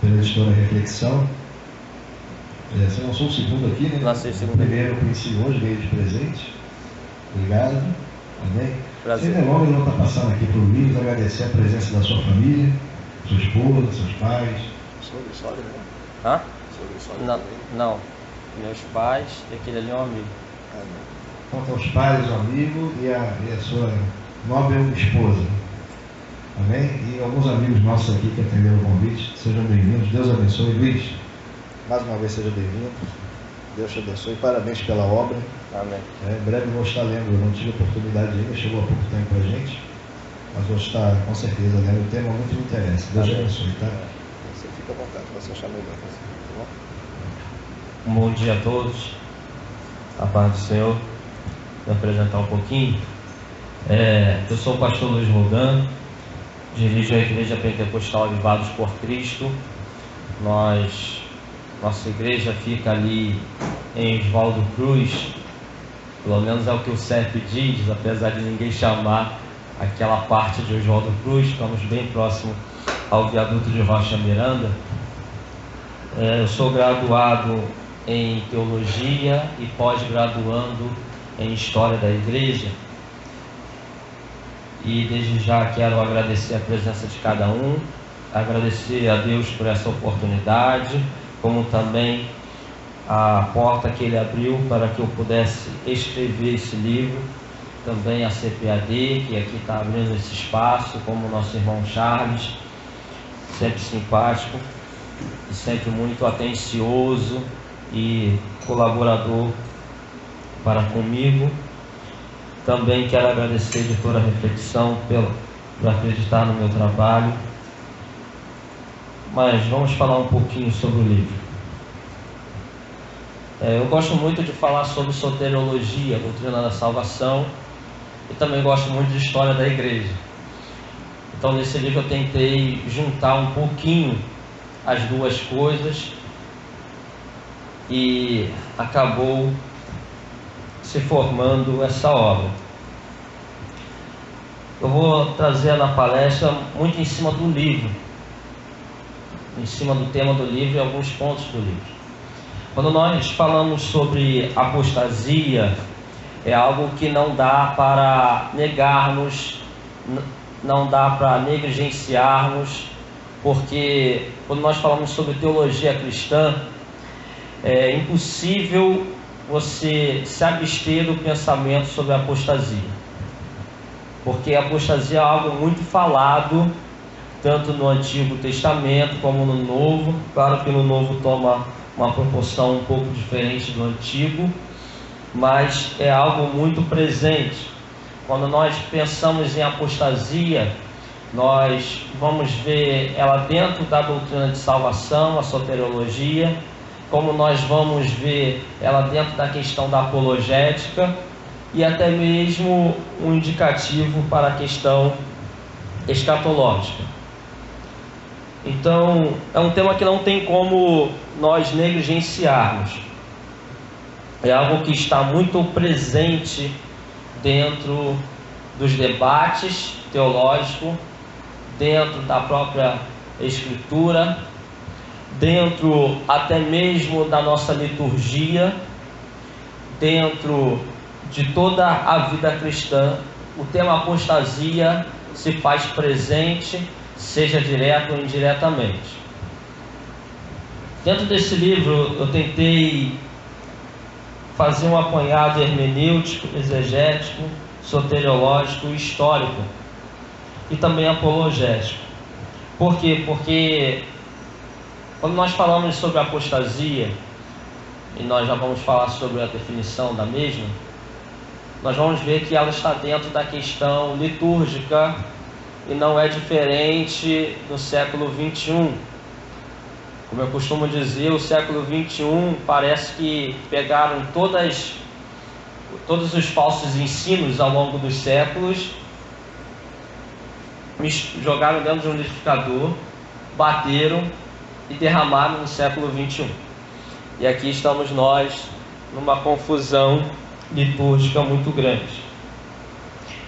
pela editora Reflexão. Você lançou o segundo aqui, né? Lancei o segundo. O primeiro eu conheci hoje, veio de presente. Obrigado. Amém. Prazer. Sem delongas, eu vou estar passando aqui para o Luiz, agradecer a presença da sua família, sua esposa, seus pais. Sobre sogra, né? Hã? Sobre sogra Não, também? não. Meus pais e aquele ali é um amigo. Ah, não. Então, estão os pais, o amigo e a sua nobre esposa. Amém? E alguns amigos nossos aqui que atenderam o convite, sejam bem-vindos. Deus abençoe. Luiz, mais uma vez seja bem-vindo. Deus te abençoe. Parabéns pela obra. Amém. Em breve vou estar lendo, eu não tive oportunidade ainda, chegou há pouco tempo a gente, mas vou estar com certeza lendo. O tema muito me interessa. Deus te Amém. abençoe, tá? Você fica à vontade, você achar melhor. Tá bom? Um bom dia a todos. A paz do Senhor. Vou me apresentar um pouquinho. Eu sou o pastor Luiz Rogan, dirijo a Igreja Pentecostal Avivados por Cristo. Nossa igreja fica ali em Oswaldo Cruz, pelo menos é o que o CEP diz, apesar de ninguém chamar aquela parte de Oswaldo Cruz. Estamos bem próximo ao viaduto de Rocha Miranda. Eu sou graduado em Teologia e pós-graduando em História da Igreja. E desde já quero agradecer a presença de cada um, agradecer a Deus por essa oportunidade, como também a porta que Ele abriu para que eu pudesse escrever esse livro, também a CPAD, que aqui está abrindo esse espaço, como o nosso irmão Charles, sempre simpático e sempre muito atencioso e colaborador para comigo. Também quero agradecer a editora Reflexão por acreditar no meu trabalho. Mas vamos falar um pouquinho sobre o livro. Eu gosto muito de falar sobre soteriologia, doutrina da salvação, e também gosto muito de história da igreja. Então nesse livro eu tentei juntar um pouquinho as duas coisas e acabou se formando essa obra. Eu vou trazer na palestra muito em cima do livro, em cima do tema do livro e alguns pontos do livro. Quando nós falamos sobre apostasia, é algo que não dá para negarmos, não dá para negligenciarmos, porque quando nós falamos sobre teologia cristã, é impossível você se abster do pensamento sobre a apostasia, porque a apostasia é algo muito falado, tanto no Antigo Testamento como no Novo. Claro que no Novo toma uma proporção um pouco diferente do Antigo, mas é algo muito presente. Quando nós pensamos em apostasia, nós vamos ver ela dentro da doutrina de salvação, a soteriologia, como nós vamos ver ela dentro da questão da apologética e até mesmo um indicativo para a questão escatológica. Então, é um tema que não tem como nós negligenciarmos. É algo que está muito presente dentro dos debates teológicos, dentro da própria Escritura, dentro até mesmo da nossa liturgia, dentro de toda a vida cristã. O tema apostasia se faz presente, seja direto ou indiretamente. Dentro desse livro eu tentei fazer um apanhado hermenêutico, exegético, soteriológico e histórico, e também apologético. Por quê? Porque quando nós falamos sobre apostasia, e nós já vamos falar sobre a definição da mesma, nós vamos ver que ela está dentro da questão litúrgica e não é diferente do século XXI. Como eu costumo dizer, o século XXI parece que pegaram todos os falsos ensinos ao longo dos séculos, jogaram dentro de um liquidificador, bateram e derramaram no século XXI. E aqui estamos nós numa confusão litúrgica muito grande.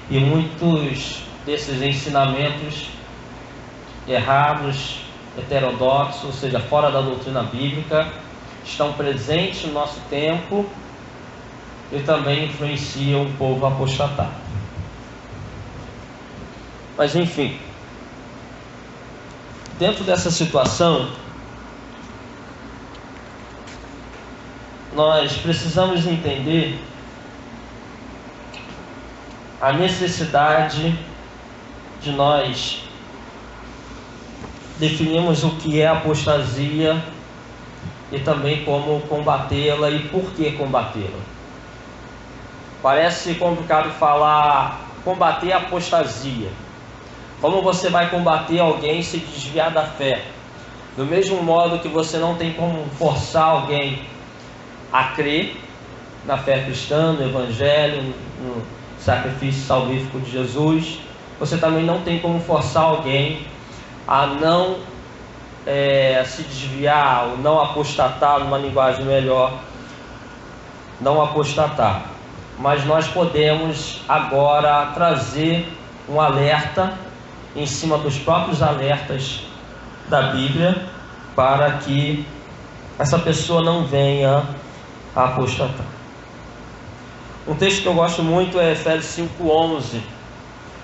E muitos desses ensinamentos errados, heterodoxos, ou seja, fora da doutrina bíblica, estão presentes no nosso tempo e também influenciam o povo apostatado. Mas enfim, dentro dessa situação, nós precisamos entender a necessidade de nós definirmos o que é apostasia e também como combatê-la e por que combatê-la. Parece complicado falar combater a apostasia. Como você vai combater alguém se desviar da fé? Do mesmo modo que você não tem como forçar alguém a crer na fé cristã, no Evangelho, no sacrifício salvífico de Jesus, você também não tem como forçar alguém a não se desviar, ou não apostatar, numa linguagem melhor, não apostatar. Mas nós podemos agora trazer um alerta em cima dos próprios alertas da Bíblia, para que essa pessoa não venha a apostatar. Um texto que eu gosto muito é Efésios 5:11,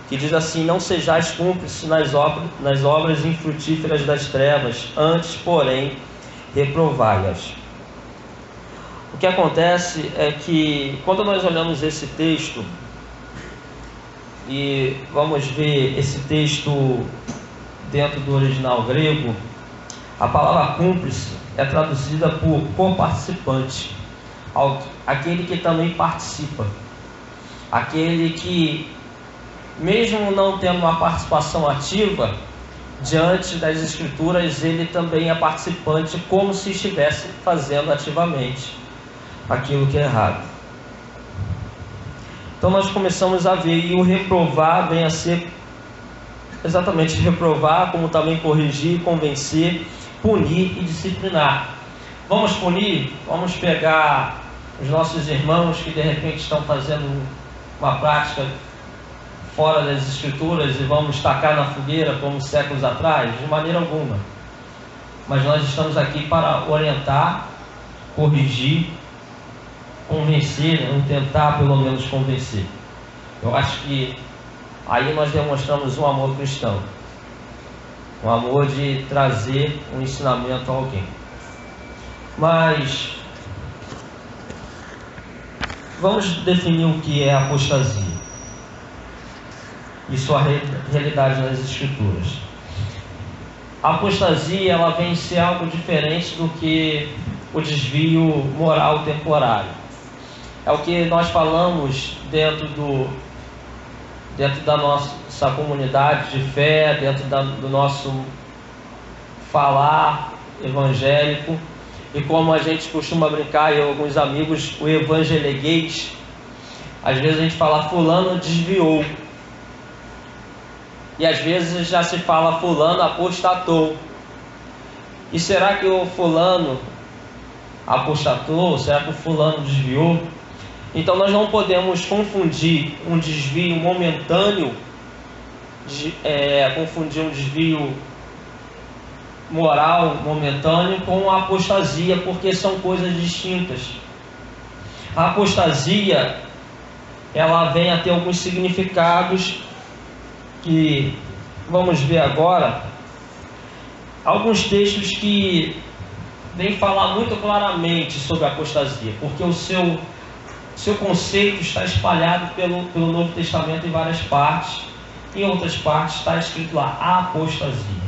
que diz assim: não sejais cúmplices nas obras infrutíferas das trevas, antes, porém, reprovai-as. O que acontece é que, quando nós olhamos esse texto, e vamos ver esse texto dentro do original grego, a palavra cúmplice é traduzida por co-participante, aquele que também participa, aquele que, mesmo não tendo uma participação ativa diante das Escrituras, ele também é participante, como se estivesse fazendo ativamente aquilo que é errado. Então nós começamos a ver, e o reprovar vem a ser exatamente reprovar, como também corrigir, convencer, punir e disciplinar. Vamos punir? Vamos pegar os nossos irmãos que de repente estão fazendo uma prática fora das Escrituras e vamos tacar na fogueira como séculos atrás? De maneira alguma. Mas nós estamos aqui para orientar, corrigir, convencer, ou tentar pelo menos convencer. Eu acho que aí nós demonstramos um amor cristão, um amor de trazer um ensinamento a alguém. Mas vamos definir o que é apostasia e sua realidade nas Escrituras. A apostasia, ela vem ser algo diferente do que o desvio moral temporário. É o que nós falamos dentro da nossa comunidade de fé, dentro do nosso falar evangélico, e como a gente costuma brincar, eu e alguns amigos, o evangeleguês. Às vezes a gente fala fulano desviou, e às vezes já se fala fulano apostatou. E será que o fulano apostatou? Será que o fulano desviou? Então nós não podemos confundir um desvio momentâneo, confundir um desvio moral momentâneo com a apostasia, porque são coisas distintas. A apostasia, ela vem a ter alguns significados que vamos ver agora. Alguns textos que vêm falar muito claramente sobre a apostasia, porque o seu conceito está espalhado pelo Novo Testamento em várias partes. Em outras partes está escrito lá, a apostasia.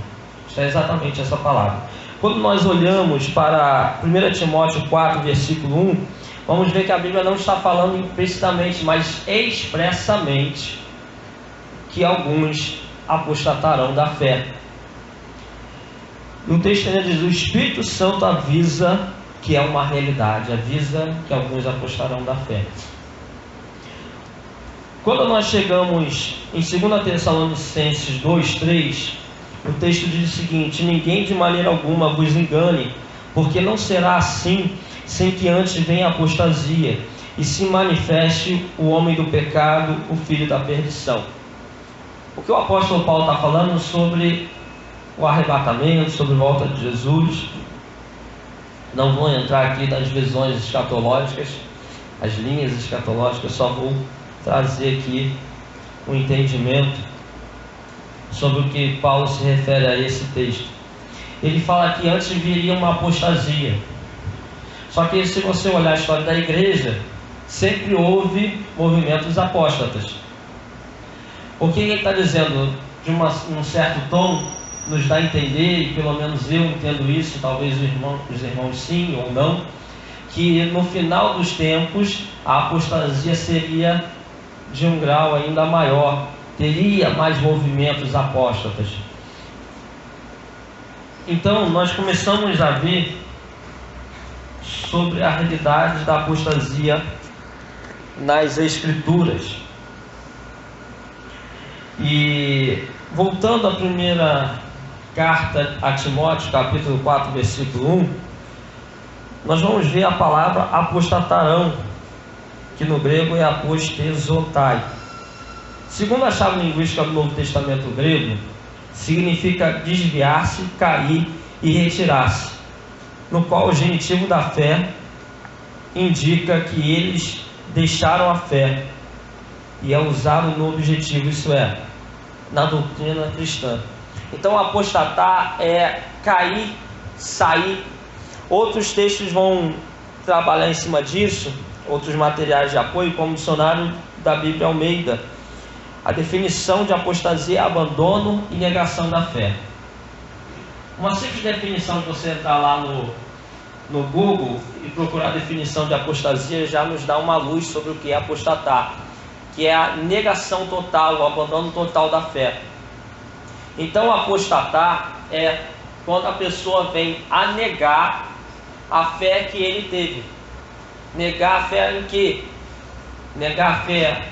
Está exatamente essa palavra. Quando nós olhamos para 1 Timóteo 4, versículo 1, vamos ver que a Bíblia não está falando implicitamente, mas expressamente, que alguns apostatarão da fé. No texto ainda diz: o Espírito Santo avisa que é uma realidade, avisa que alguns apostarão da fé. Quando nós chegamos em 2 Tessalonicenses 2:3, o texto diz o seguinte: ninguém de maneira alguma vos engane, porque não será assim sem que antes venha a apostasia e se manifeste o homem do pecado, o filho da perdição. O que o apóstolo Paulo está falando sobre o arrebatamento, sobre a volta de Jesus. Não vou entrar aqui nas visões escatológicas, as linhas escatológicas, só vou trazer aqui um entendimento sobre o que Paulo se refere a esse texto. Ele fala que antes viria uma apostasia. Só que se você olhar a história da igreja, sempre houve movimentos apóstatas. O que ele está dizendo, de um certo tom, nos dá a entender, e pelo menos eu entendo isso, talvez os irmãos sim ou não, que no final dos tempos a apostasia seria de um grau ainda maior, teria mais movimentos apóstatas. Então nós começamos a ver sobre a realidade da apostasia nas Escrituras. E voltando à primeira carta a Timóteo, capítulo 4, versículo 1, nós vamos ver a palavra apostatarão, que no grego é apostezotai. Segundo a chave linguística do Novo Testamento grego, significa desviar-se, cair e retirar-se, no qual o genitivo da fé indica que eles deixaram a fé e é usado no objetivo, isso é, na doutrina cristã. Então apostatar é cair, sair. Outros textos vão trabalhar em cima disso, outros materiais de apoio, como o dicionário da Bíblia Almeida. A definição de apostasia é abandono e negação da fé. Uma simples definição, de você entrar lá no Google e procurar a definição de apostasia, já nos dá uma luz sobre o que é apostatar, que é a negação total, o abandono total da fé. Então apostatar é quando a pessoa vem a negar a fé que ele teve. Negar a fé em quê? Negar a fé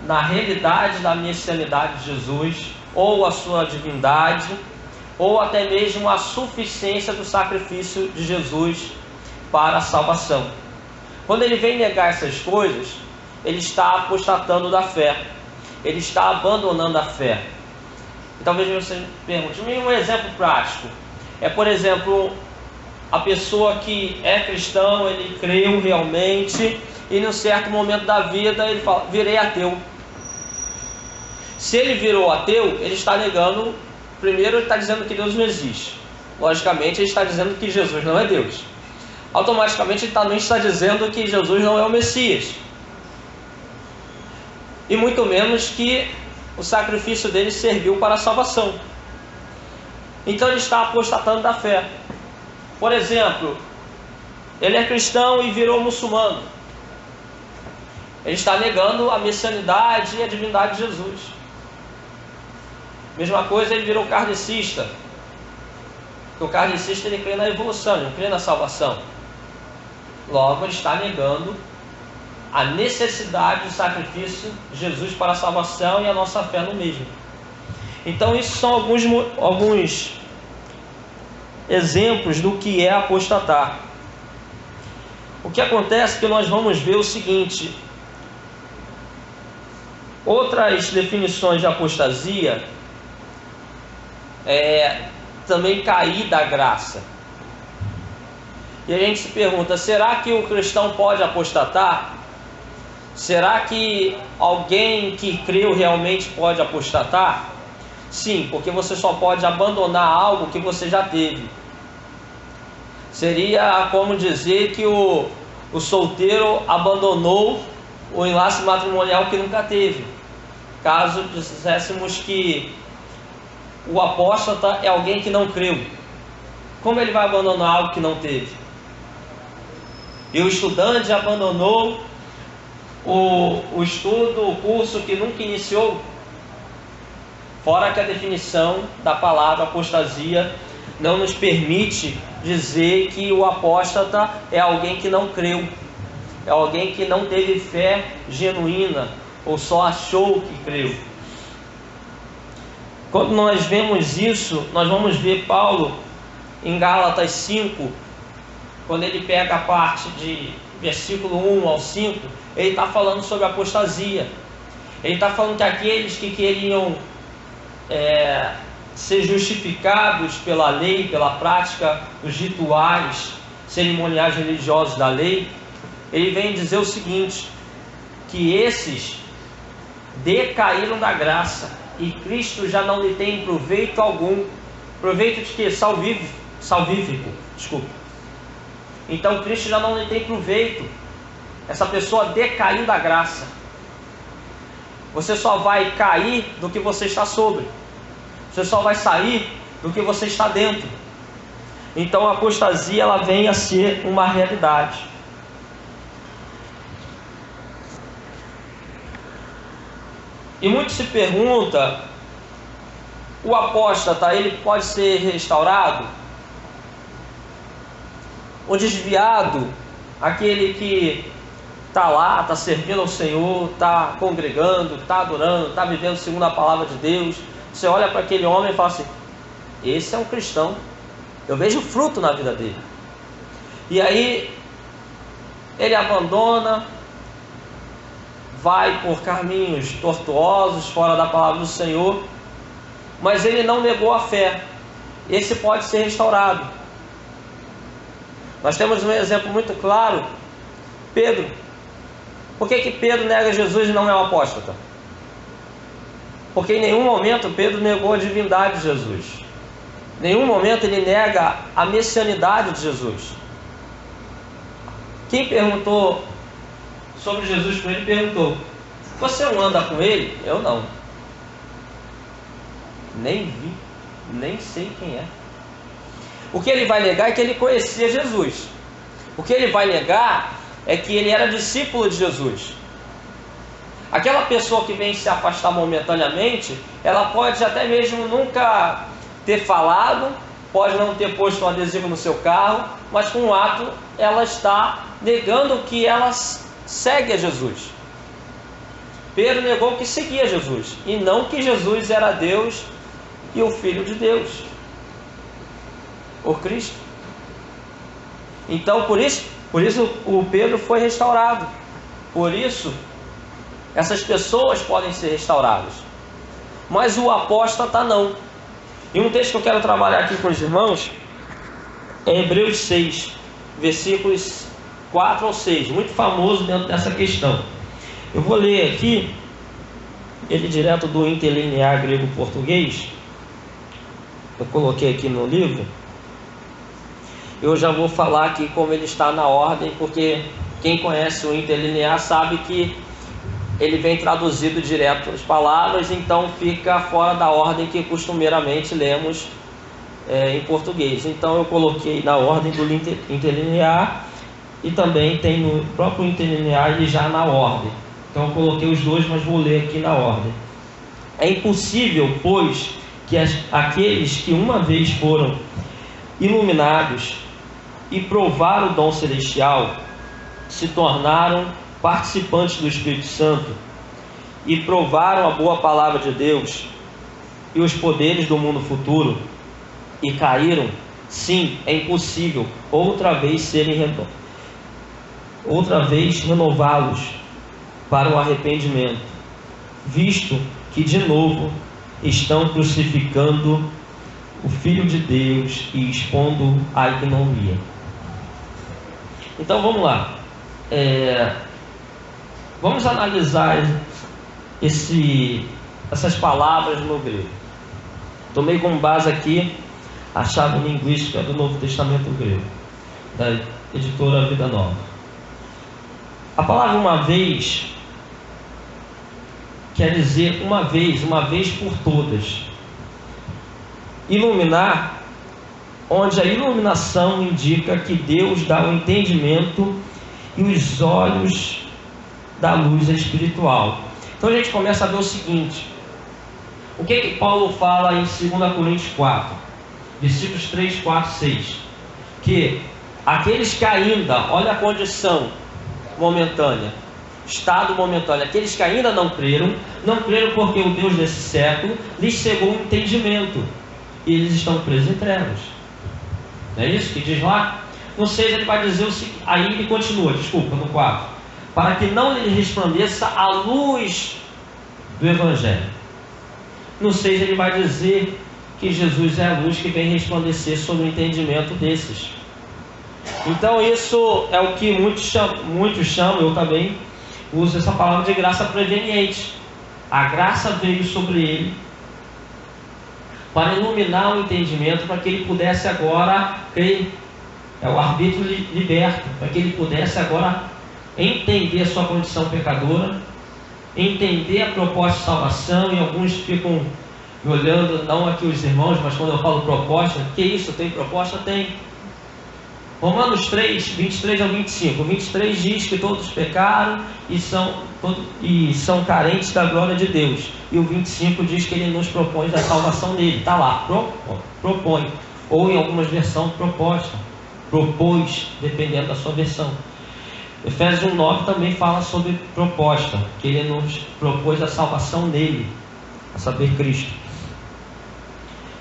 na realidade da messianidade de Jesus, ou a sua divindade, ou até mesmo a suficiência do sacrifício de Jesus para a salvação. Quando ele vem negar essas coisas, ele está apostatando da fé, ele está abandonando a fé. E talvez você me pergunte, um exemplo prático é, por exemplo, a pessoa que é cristão, ele creu realmente, e em um certo momento da vida ele fala, virei ateu. Se ele virou ateu, ele está negando, primeiro ele está dizendo que Deus não existe. Logicamente ele está dizendo que Jesus não é Deus. Automaticamente ele também está dizendo que Jesus não é o Messias. E muito menos que o sacrifício dele serviu para a salvação. Então ele está apostatando da fé. Por exemplo, ele é cristão e virou muçulmano. Ele está negando a messianidade e a divindade de Jesus. Mesma coisa, ele virou kardecista. Porque o kardecista ele crê na evolução, ele não crê na salvação. Logo, ele está negando a necessidade do sacrifício de Jesus para a salvação e a nossa fé no mesmo. Então, isso são alguns exemplos do que é apostatar. O que acontece é que nós vamos ver o seguinte: outras definições de apostasia é também cair da graça. E a gente se pergunta, será que o cristão pode apostatar? Será que alguém que creu realmente pode apostatar? Sim, porque você só pode abandonar algo que você já teve. Seria como dizer que o solteiro abandonou o enlace matrimonial que nunca teve. Caso disséssemos que o apóstata é alguém que não creu, como ele vai abandonar algo que não teve? E o estudante abandonou o estudo, o curso que nunca iniciou? Fora que a definição da palavra apostasia não nos permite dizer que o apóstata é alguém que não creu, é alguém que não teve fé genuína ou só achou que creu. Quando nós vemos isso, nós vamos ver Paulo em Gálatas 5, quando ele pega a parte de versículo 1 ao 5, ele está falando sobre apostasia. Ele está falando que aqueles que queriam ser justificados pela lei, pela prática dos rituais cerimoniais religiosos da lei, ele vem dizer o seguinte, que esses decaíram da graça e Cristo já não lhe tem proveito algum. Proveito de quê? Salvífico, desculpa. Então Cristo já não lhe tem proveito. Essa pessoa decaiu da graça. Você só vai cair do que você está sobre. Você só vai sair do que você está dentro. Então a apostasia, ela vem a ser uma realidade. E muito se pergunta, o apóstata, ele pode ser restaurado? O desviado, aquele que está lá, está servindo ao Senhor, está congregando, está adorando, está vivendo segundo a palavra de Deus. Você olha para aquele homem e fala assim, esse é um cristão. Eu vejo fruto na vida dele. E aí, ele abandona, vai por caminhos tortuosos, fora da palavra do Senhor, mas ele não negou a fé. Esse pode ser restaurado. Nós temos um exemplo muito claro, Pedro. Por que Pedro nega Jesus e não é um apóstata? Porque em nenhum momento Pedro negou a divindade de Jesus. Em nenhum momento ele nega a messianidade de Jesus. Quem perguntou sobre Jesus com ele, perguntou, você não anda com ele? Eu não. Nem vi, nem sei quem é. O que ele vai negar é que ele conhecia Jesus. O que ele vai negar é que ele era discípulo de Jesus. Aquela pessoa que vem se afastar momentaneamente, ela pode até mesmo nunca ter falado, pode não ter posto um adesivo no seu carro, mas com um ato ela está negando que ela segue a Jesus. Pedro negou que seguia Jesus, e não que Jesus era Deus e o Filho de Deus, o Cristo. Então por isso o Pedro foi restaurado. Por isso essas pessoas podem ser restauradas, mas o apóstata não. E um texto que eu quero trabalhar aqui com os irmãos é Hebreus 6, versículos 4 ao 6, muito famoso dentro dessa questão. Eu vou ler aqui ele direto do interlinear grego-português. Eu coloquei aqui no livro. Eu já vou falar aqui como ele está na ordem, porque quem conhece o interlinear sabe que ele vem traduzido direto as palavras, então fica fora da ordem que costumeiramente lemos em português. Então eu coloquei na ordem do interlinear, e também tem no próprio interlinear ele já na ordem. Então eu coloquei os dois, mas vou ler aqui na ordem. É impossível, pois, que aqueles que uma vez foram iluminados e provaram o dom celestial, se tornaram participantes do Espírito Santo e provaram a boa palavra de Deus e os poderes do mundo futuro e caíram, sim, é impossível outra vez renová-los para o arrependimento, visto que de novo estão crucificando o Filho de Deus e expondo a ignomínia. Então vamos lá. Vamos analisar essas palavras no grego. Tomei como base aqui a chave linguística do Novo Testamento grego, da editora Vida Nova. A palavra uma vez quer dizer uma vez por todas. Iluminar, onde a iluminação indica que Deus dá o entendimento e os olhos da luz espiritual. Então a gente começa a ver o seguinte: o que Paulo fala em 2 Coríntios 4, versículos 3, 4, 6? Que aqueles que ainda, olha a condição momentânea, estado momentâneo, aqueles que ainda não creram porque o Deus desse século lhes cegou o entendimento e eles estão presos em trevas. Não é isso que diz lá? No 6 ele vai dizer o seguinte, aí ele continua, desculpa, no 4, para que não lhe resplandeça a luz do Evangelho. No 6 ele vai dizer que Jesus é a luz que vem resplandecer sobre o entendimento desses. Então isso é o que muitos chamam, eu também uso essa palavra de graça preveniente. A graça veio sobre ele para iluminar o entendimento, para que ele pudesse agora crer. É o arbítrio liberto, para que ele pudesse agora entender a sua condição pecadora, entender a proposta de salvação. E alguns ficam me olhando, não aqui os irmãos, mas quando eu falo proposta, que isso, tem proposta? Tem. Romanos 3, 23 ao 25. O 23 diz que todos pecaram e são carentes da glória de Deus. E o 25 diz que ele nos propõe da salvação dele. Está lá, propõe. Ou em algumas versões, proposta. Propôs, dependendo da sua versão. Efésios 1,9 também fala sobre proposta, que ele nos propôs a salvação nele, a saber, Cristo.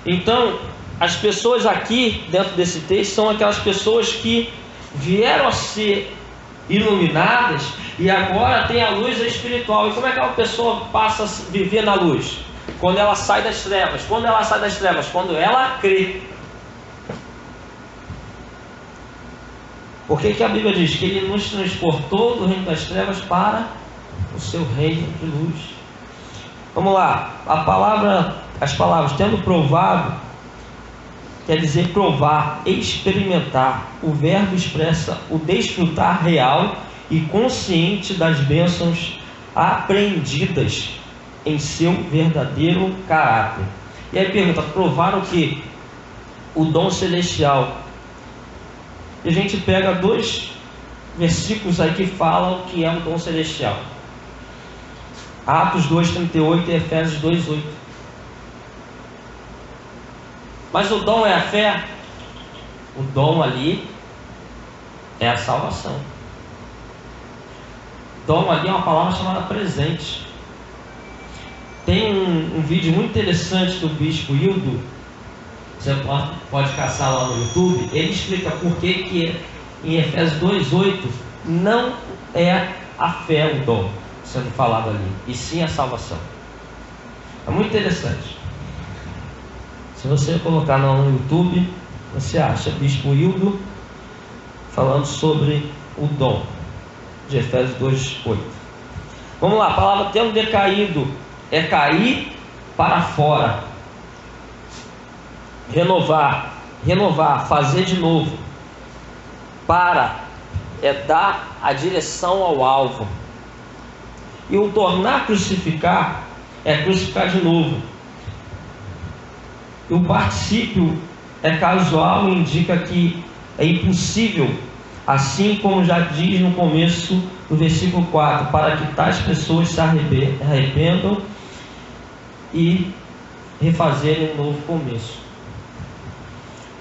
Então, as pessoas aqui, dentro desse texto, são aquelas pessoas que vieram a ser iluminadas e agora tem a luz espiritual. E como é que uma pessoa passa a viver na luz? Quando ela sai das trevas. Quando ela sai das trevas? Quando ela crê. Por que a Bíblia diz que ele nos transportou do reino das trevas para o seu reino de luz? Vamos lá, as palavras tendo provado, quer dizer provar, experimentar. O verbo expressa o desfrutar real e consciente das bênçãos apreendidas em seu verdadeiro caráter. E aí pergunta, provar o que? O dom celestial. E a gente pega 2 versículos aí que falam o que é o dom celestial. Atos 2,38 e Efésios 2,8. Mas o dom é a fé? O dom ali é a salvação. Dom ali é uma palavra chamada presente. Tem um vídeo muito interessante do Bispo Hildo. Você pode caçar lá no YouTube. Ele explica por que em Efésios 2,8 não é a fé o dom sendo falado ali, e sim a salvação. É muito interessante. Se você colocar no YouTube, você acha Bispo Hildo falando sobre o dom de Efésios 2,8. Vamos lá, a palavra tendo decaído é cair para fora. Renovar, fazer de novo. Para é dar a direção ao alvo. E o tornar crucificar é crucificar de novo. E o particípio é casual e indica que é impossível, assim como já diz no começo do versículo 4, para que tais pessoas se arrependam e refazerem um novo começo.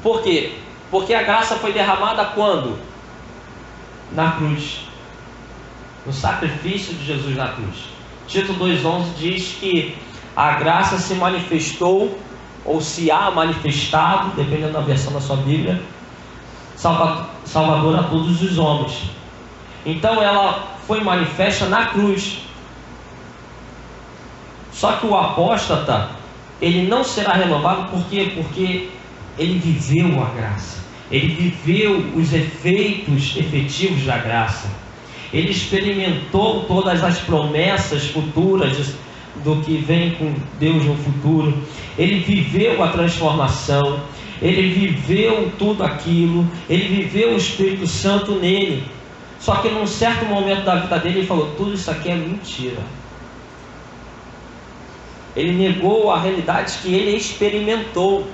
Por quê? Porque a graça foi derramada quando? Na cruz. No sacrifício de Jesus na cruz. Tito 2,11 diz que a graça se manifestou, ou se há manifestado, dependendo da versão da sua Bíblia, salvador a todos os homens. Então ela foi manifesta na cruz. Só que o apóstata, ele não será renovado, por quê? Porque ele viveu a graça, ele viveu os efeitos efetivos da graça, ele experimentou todas as promessas futuras do que vem com Deus no futuro, ele viveu a transformação, ele viveu tudo aquilo, ele viveu o Espírito Santo nele. Só que num certo momento da vida dele, ele falou: tudo isso aqui é mentira. Ele negou a realidade que ele experimentou.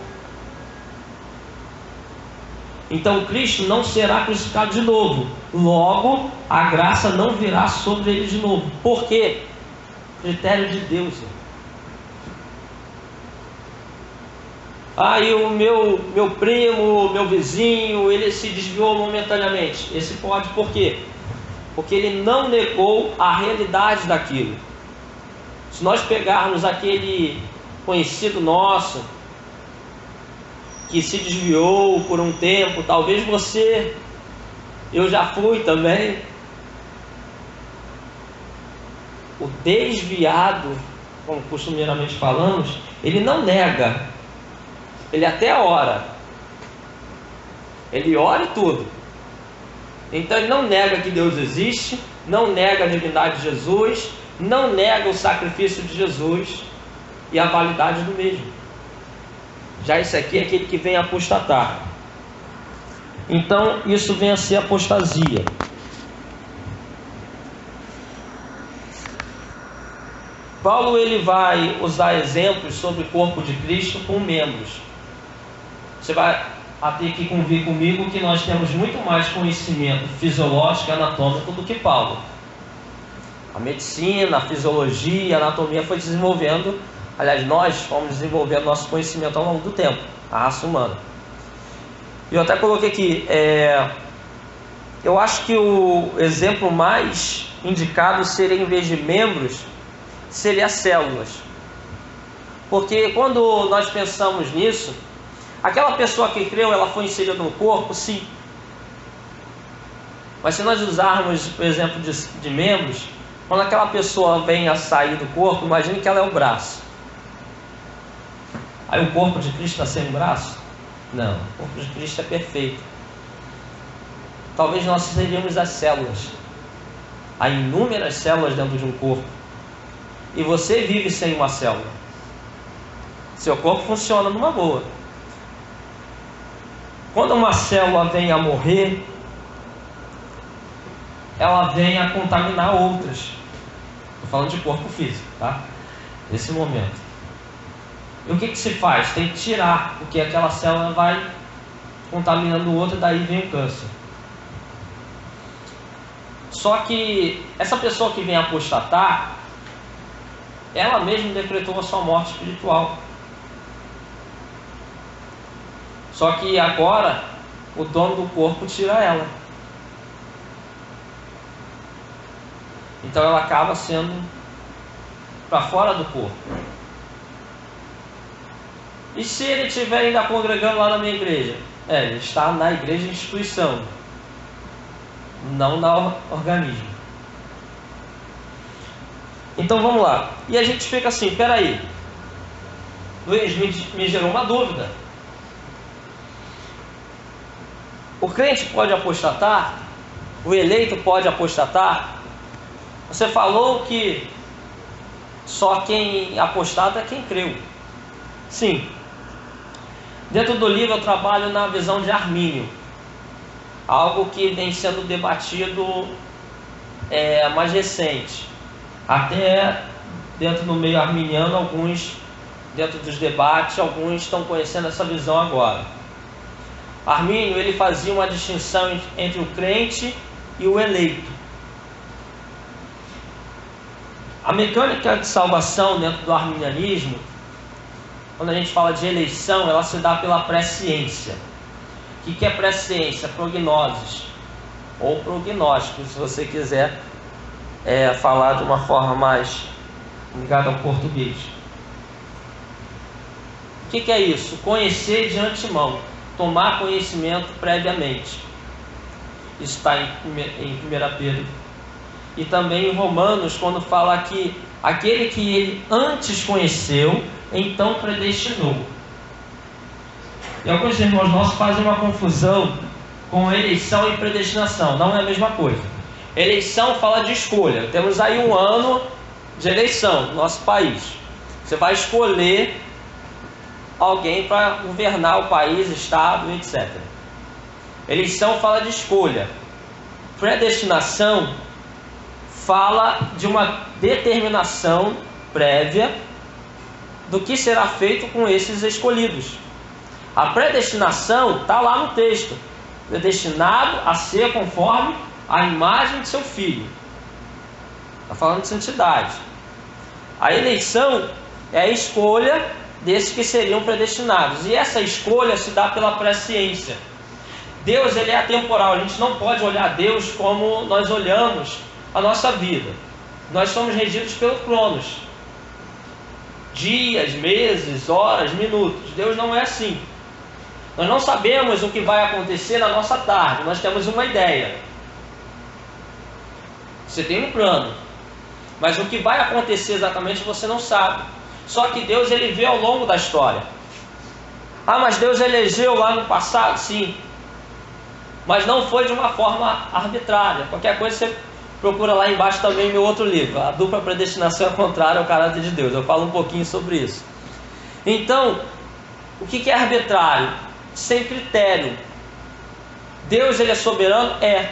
Então Cristo não será crucificado de novo. Logo, a graça não virá sobre ele de novo. Por quê? Critério de Deus. E o meu primo, meu vizinho, ele se desviou momentaneamente. Esse pode, por quê? Porque ele não negou a realidade daquilo. Se nós pegarmos aquele conhecido nosso que se desviou por um tempo, talvez você, eu já fui também, o desviado, como costumeiramente falamos, ele não nega Ele até ora. Ele ora e tudo. Então ele não nega que Deus existe, não nega a divindade de Jesus, não nega o sacrifício de Jesus e a validade do mesmo. Já esse aqui é aquele que vem apostatar. Então isso vem a ser apostasia. Paulo ele vai usar exemplos sobre o corpo de Cristo com membros. Você vai ter que convir comigo que nós temos muito mais conhecimento fisiológico e anatômico do que Paulo. A medicina, a fisiologia, a anatomia foi desenvolvendo, aliás, nós fomos desenvolvendo nosso conhecimento ao longo do tempo, a raça humana. E eu até coloquei aqui, eu acho que o exemplo mais indicado seria, em vez de membros, seria células. Porque quando nós pensamos nisso, aquela pessoa que creu, ela foi inserida no corpo, sim. Mas se nós usarmos o exemplo de membros, quando aquela pessoa vem a sair do corpo, imagine que ela é o braço. Aí o corpo de Cristo está sem um braço? Não, o corpo de Cristo é perfeito. Talvez nós seríamos as células. Há inúmeras células dentro de um corpo. E você vive sem uma célula. Seu corpo funciona numa boa. Quando uma célula vem a morrer, ela vem a contaminar outras. Estou falando de corpo físico, tá? Nesse momento. E o que se faz? Tem que tirar, porque aquela célula vai contaminando o outro, e daí vem o câncer. Só que essa pessoa que vem apostatar, ela mesma decretou a sua morte espiritual. Só que agora o dono do corpo tira ela. Então ela acaba sendo para fora do corpo. E se ele estiver ainda congregando lá na minha igreja? Ele está na igreja instituição, não na organismo. Então vamos lá. E a gente fica assim, peraí, Luiz, me gerou uma dúvida. O crente pode apostatar? O eleito pode apostatar? Você falou que só quem apostata é quem creu. Sim. Dentro do livro eu trabalho na visão de Armínio. Algo que vem sendo debatido mais recente. Até dentro do meio arminiano, alguns, dentro dos debates, alguns estão conhecendo essa visão agora. Armínio, ele fazia uma distinção entre o crente e o eleito. A mecânica de salvação dentro do arminianismo, quando a gente fala de eleição, ela se dá pela presciência. O que é presciência? Prognoses, ou prognóstico, se você quiser falar de uma forma mais ligada ao português. O que é isso? Conhecer de antemão, tomar conhecimento previamente. Isso está em 1 Pedro. E também em Romanos, quando fala que aquele que ele antes conheceu, então predestinou. E alguns irmãos nossos fazem uma confusão com eleição e predestinação. Não é a mesma coisa. Eleição fala de escolha. Temos aí um ano de eleição no nosso país. Você vai escolher alguém para governar o país, estado, etc. Eleição fala de escolha. Predestinação fala de uma determinação prévia do que será feito com esses escolhidos. A predestinação está lá no texto. Predestinado a ser conforme a imagem de seu filho. Está falando de santidade. A eleição é a escolha desses que seriam predestinados. E essa escolha se dá pela presciência. Deus, ele é atemporal. A gente não pode olhar Deus como nós olhamos a nossa vida. Nós somos regidos pelo Cronos. Dias, meses, horas, minutos. Deus não é assim. Nós não sabemos o que vai acontecer na nossa tarde. Nós temos uma ideia. Você tem um plano. Mas o que vai acontecer exatamente você não sabe. Só que Deus, ele vê ao longo da história. Ah, mas Deus elegeu lá no passado? Sim. Mas não foi de uma forma arbitrária. Qualquer coisa você procura lá embaixo também meu outro livro, A Dupla Predestinação é Contrária ao Caráter de Deus. Eu falo um pouquinho sobre isso. Então, o que é arbitrário? Sem critério. Deus, ele é soberano? É.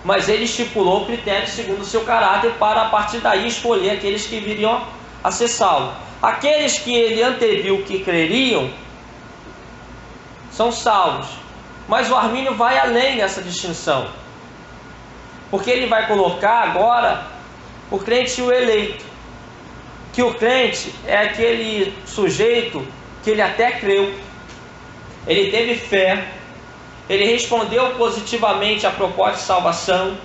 Mas ele estipulou critérios segundo o seu caráter para a partir daí escolher aqueles que viriam a ser salvos. Aqueles que ele anteviu que creriam são salvos. Mas o Armínio vai além nessa distinção, porque ele vai colocar agora o crente e o eleito. Que o crente é aquele sujeito que ele até creu, ele teve fé, ele respondeu positivamente à proposta de salvação,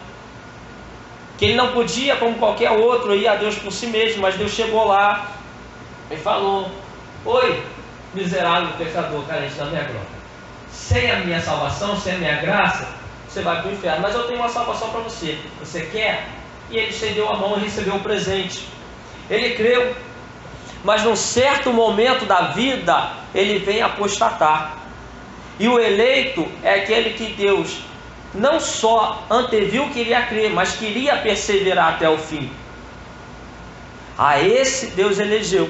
que ele não podia, como qualquer outro, ir a Deus por si mesmo, mas Deus chegou lá e falou: oi, miserável pecador carente da minha glória, sem a minha salvação, sem a minha graça, você vai para o inferno, mas eu tenho uma salvação para você, você quer? E ele estendeu a mão e recebeu o presente. Ele creu, mas num certo momento da vida ele vem apostatar. E o eleito é aquele que Deus não só anteviu que iria crer, mas queria perseverar até o fim. A esse Deus elegeu.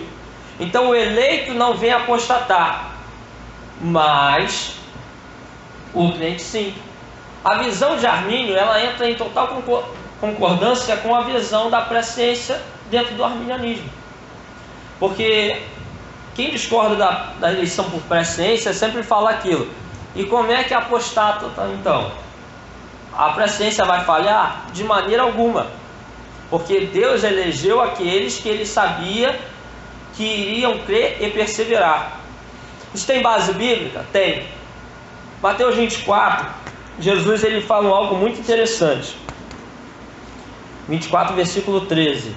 Então o eleito não vem apostatar, mas o crente sim. A visão de Armínio, ela entra em total concordância com a visão da presciência dentro do arminianismo. Porque quem discorda da eleição por presciência sempre fala aquilo. E como é que apostata então? A presciência vai falhar? De maneira alguma. Porque Deus elegeu aqueles que ele sabia que iriam crer e perseverar. Isso tem base bíblica? Tem. Mateus 24, Jesus ele fala algo muito interessante. 24, versículo 13.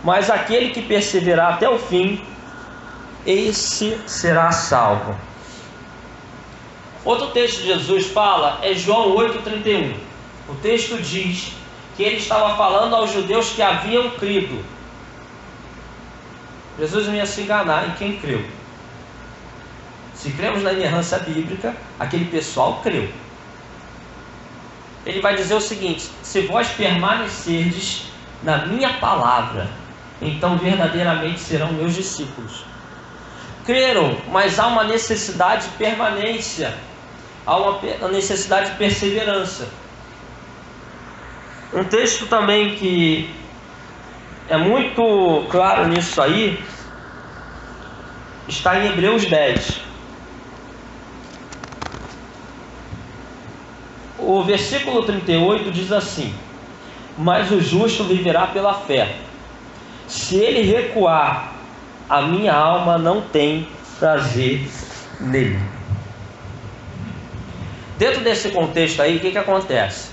Mas aquele que perseverar até o fim, esse será salvo. Outro texto de Jesus fala é João 8,31. O texto diz que ele estava falando aos judeus que haviam crido. Jesus não ia se enganar em quem creu. Se cremos na inerrância bíblica, aquele pessoal creu. Ele vai dizer o seguinte: se vós permanecerdes na minha palavra, então verdadeiramente serão meus discípulos. Creram, mas há uma necessidade de permanência, há uma necessidade de perseverança. Um texto também que é muito claro nisso aí está em Hebreus 10. O versículo 38 diz assim: mas o justo viverá pela fé. Se ele recuar, a minha alma não tem prazer nele. Dentro desse contexto aí, o que acontece?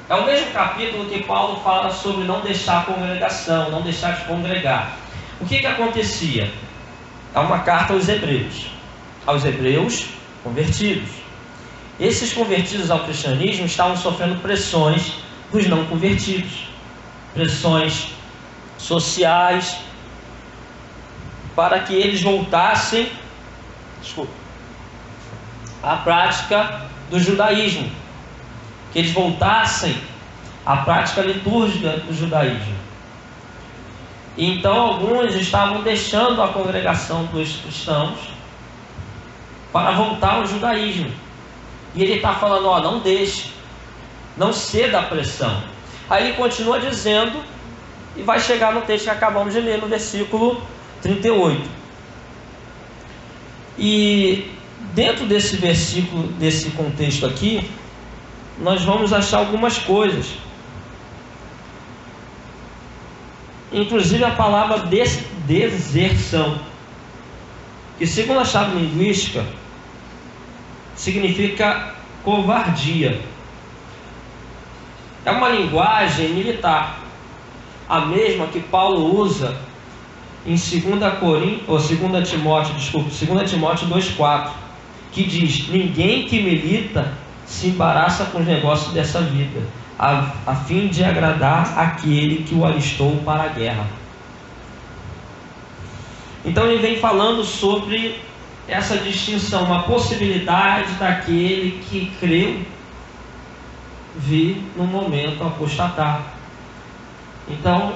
É o mesmo capítulo que Paulo fala sobre não deixar a congregação, não deixar de congregar. O que acontecia? É uma carta aos hebreus convertidos. Esses convertidos ao cristianismo estavam sofrendo pressões dos não convertidos, pressões sociais, para que eles voltassem à prática do judaísmo, que eles voltassem à prática litúrgica do judaísmo. E então alguns estavam deixando a congregação dos cristãos para voltar ao judaísmo. E ele está falando: ó, não deixe, não ceda à pressão. Aí ele continua dizendo, e vai chegar no texto que acabamos de ler, no versículo 38. E dentro desse versículo, desse contexto aqui, nós vamos achar algumas coisas. Inclusive a palavra deserção, que segundo a chave linguística significa covardia. É uma linguagem militar, a mesma que Paulo usa em 2 Timóteo 2,4, que diz: ninguém que milita se embaraça com os negócios dessa vida, a fim de agradar aquele que o alistou para a guerra. Então ele vem falando sobre essa distinção, uma possibilidade daquele que creu vir no momento apostatar. Então,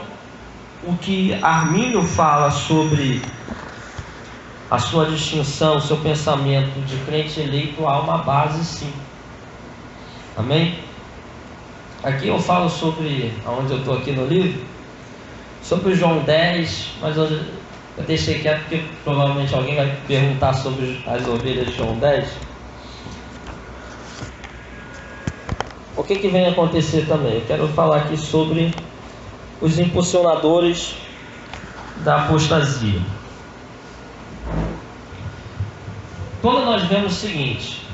o que Armínio fala sobre a sua distinção, o seu pensamento de crente eleito, há uma base sim. Amém? Aqui eu falo sobre, onde eu estou aqui no livro, sobre João 10, mas eu deixei quieto porque provavelmente alguém vai perguntar sobre as ovelhas de João 10. O que vem acontecer também? Eu quero falar aqui sobre os impulsionadores da apostasia. Quando nós vemos o seguinte,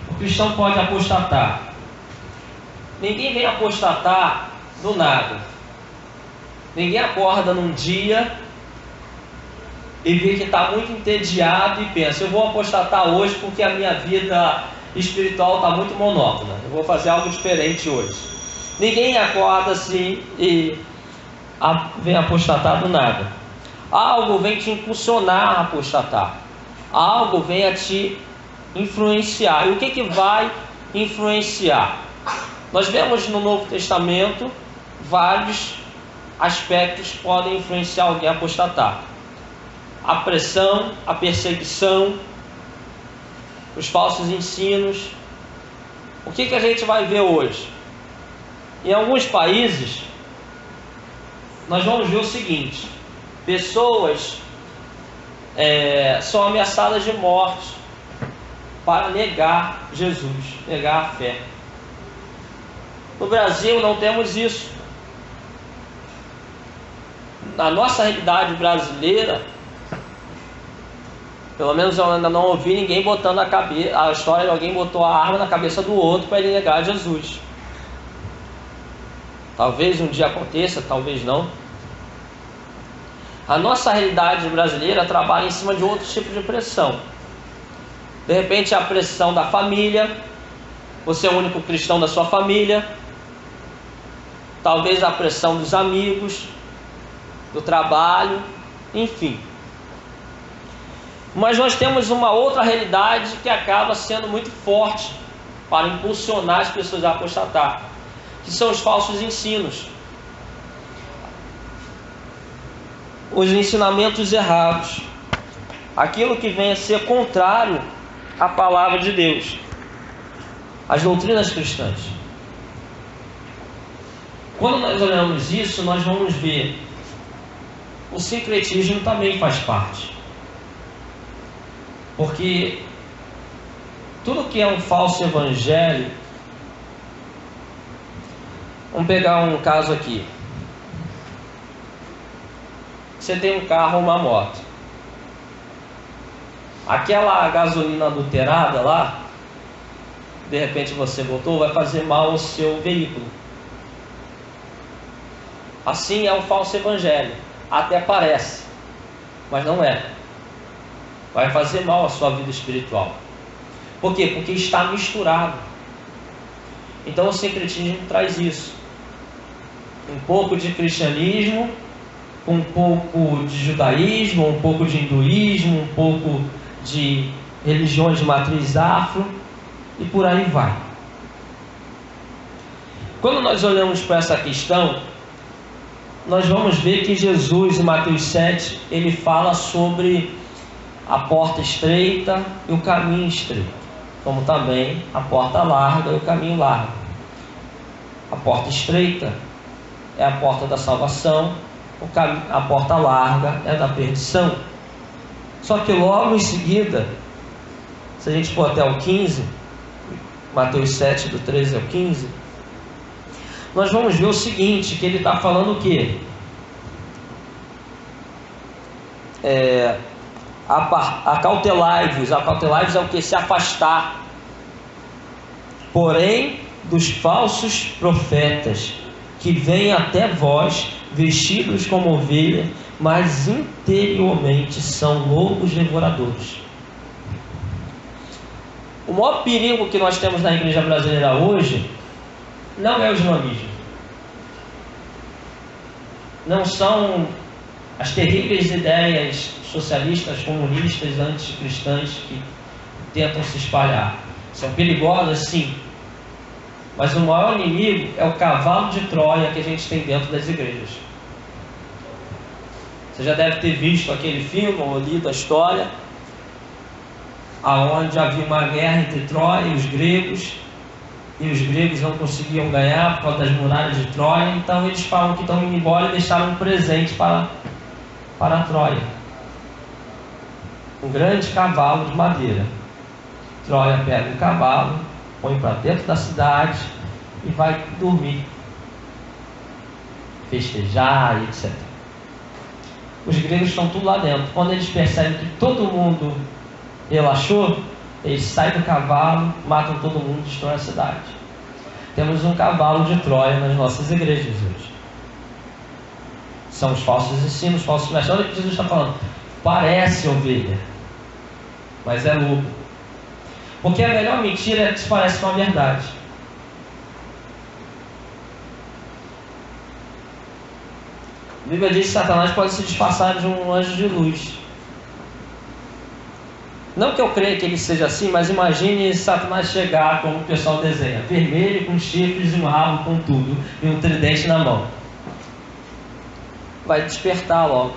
o cristão pode apostatar. Ninguém vem apostatar do nada. Ninguém acorda num dia e vê que está muito entediado e pensa, eu vou apostatar hoje porque a minha vida espiritual está muito monótona, eu vou fazer algo diferente hoje. Ninguém acorda assim e vem apostatar do nada. Algo vem te impulsionar a apostatar. Algo vem a te influenciar. E o que vai influenciar? Nós vemos no Novo Testamento vários aspectos que podem influenciar alguém a apostatar. A pressão, a perseguição, os falsos ensinos. O que a gente vai ver hoje? Em alguns países, nós vamos ver o seguinte: pessoas são ameaçadas de morte para negar Jesus, negar a fé. No Brasil não temos isso. Na nossa realidade brasileira, pelo menos eu ainda não ouvi ninguém botando a história de alguém botou a arma na cabeça do outro para ele negar Jesus. Talvez um dia aconteça, talvez não. A nossa realidade brasileira trabalha em cima de outro tipo de pressão. De repente a pressão da família, você é o único cristão da sua família. Talvez a pressão dos amigos, do trabalho, enfim. Mas nós temos uma outra realidade que acaba sendo muito forte para impulsionar as pessoas a apostatar, que são os falsos ensinos. Os ensinamentos errados. Aquilo que vem a ser contrário à palavra de Deus. As doutrinas cristãs. Quando nós olhamos isso, nós vamos ver o sincretismo também faz parte. Porque tudo que é um falso evangelho, vamos pegar um caso aqui. Você tem um carro ou uma moto. Aquela gasolina adulterada lá, de repente você botou, vai fazer mal ao seu veículo. Assim é o falso evangelho. Até parece, mas não é. Vai fazer mal à sua vida espiritual. Por quê? Porque está misturado. Então o sincretismo traz isso. Um pouco de cristianismo, um pouco de judaísmo, um pouco de hinduísmo, um pouco de religiões de matriz afro, e por aí vai. Quando nós olhamos para essa questão, nós vamos ver que Jesus, em Mateus 7, ele fala sobre a porta estreita e o caminho estreito, como também a porta larga e o caminho largo. A porta estreita é a porta da salvação, a porta larga é da perdição. Só que logo em seguida, se a gente for até o 15, Mateus 7, do 13 ao 15, nós vamos ver o seguinte, que ele está falando o quê? Acautelai-vos. Acautelai-vos é o que? Se afastar. Porém, dos falsos profetas, que vêm até vós, vestidos como ovelha, mas interiormente são lobos devoradores. O maior perigo que nós temos na igreja brasileira hoje não é o islamismo. Não são as terríveis ideias socialistas, comunistas, anticristãs que tentam se espalhar. São perigosas, sim. Mas o maior inimigo é o cavalo de Troia que a gente tem dentro das igrejas. Você já deve ter visto aquele filme ou lido a história, aonde havia uma guerra entre Troia e os gregos não conseguiam ganhar por causa das muralhas de Troia, então eles falam que estão indo embora e deixaram um presente para a Troia. Um grande cavalo de madeira. Troia pega um cavalo, põe para dentro da cidade e vai dormir, festejar, etc. Os gregos estão tudo lá dentro. Quando eles percebem que todo mundo relaxou, eles saem do cavalo, matam todo mundo e destroem a cidade. Temos um cavalo de Troia nas nossas igrejas hoje. São os falsos ensinos, os falsos mestres. Olha o que Jesus está falando. Parece ovelha, mas é lobo. Porque a melhor mentira é que se parece com a verdade. A Bíblia diz que Satanás pode se disfarçar de um anjo de luz. Não que eu creia que ele seja assim, mas imagine Satanás chegar como o pessoal desenha, vermelho, com chifres e um rabo com tudo, e um tridente na mão. Vai despertar logo.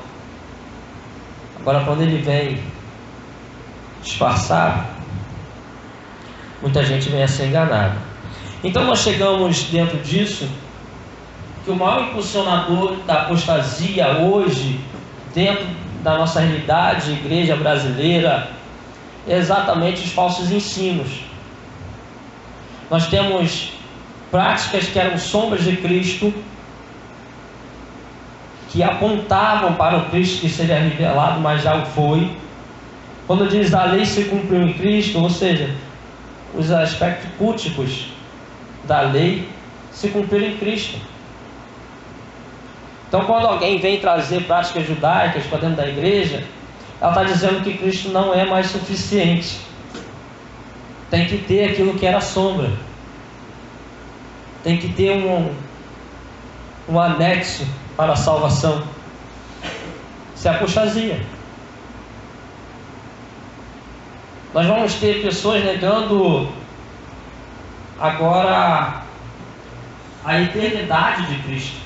Agora quando ele vem disfarçado, muita gente vem a ser enganada. Então nós chegamos dentro disso, que o maior impulsionador da apostasia hoje, dentro da nossa realidade, igreja brasileira, é exatamente os falsos ensinos. Nós temos práticas que eram sombras de Cristo, que apontavam para o Cristo que seria revelado, mas já o foi. Quando diz a lei se cumpriu em Cristo, ou seja, os aspectos culticos da lei se cumpriram em Cristo. Então quando alguém vem trazer práticas judaicas para dentro da igreja, ela está dizendo que Cristo não é mais suficiente. Tem que ter aquilo que era sombra. Tem que ter um anexo para a salvação. Isso é apostasia. Nós vamos ter pessoas negando agora a eternidade de Cristo.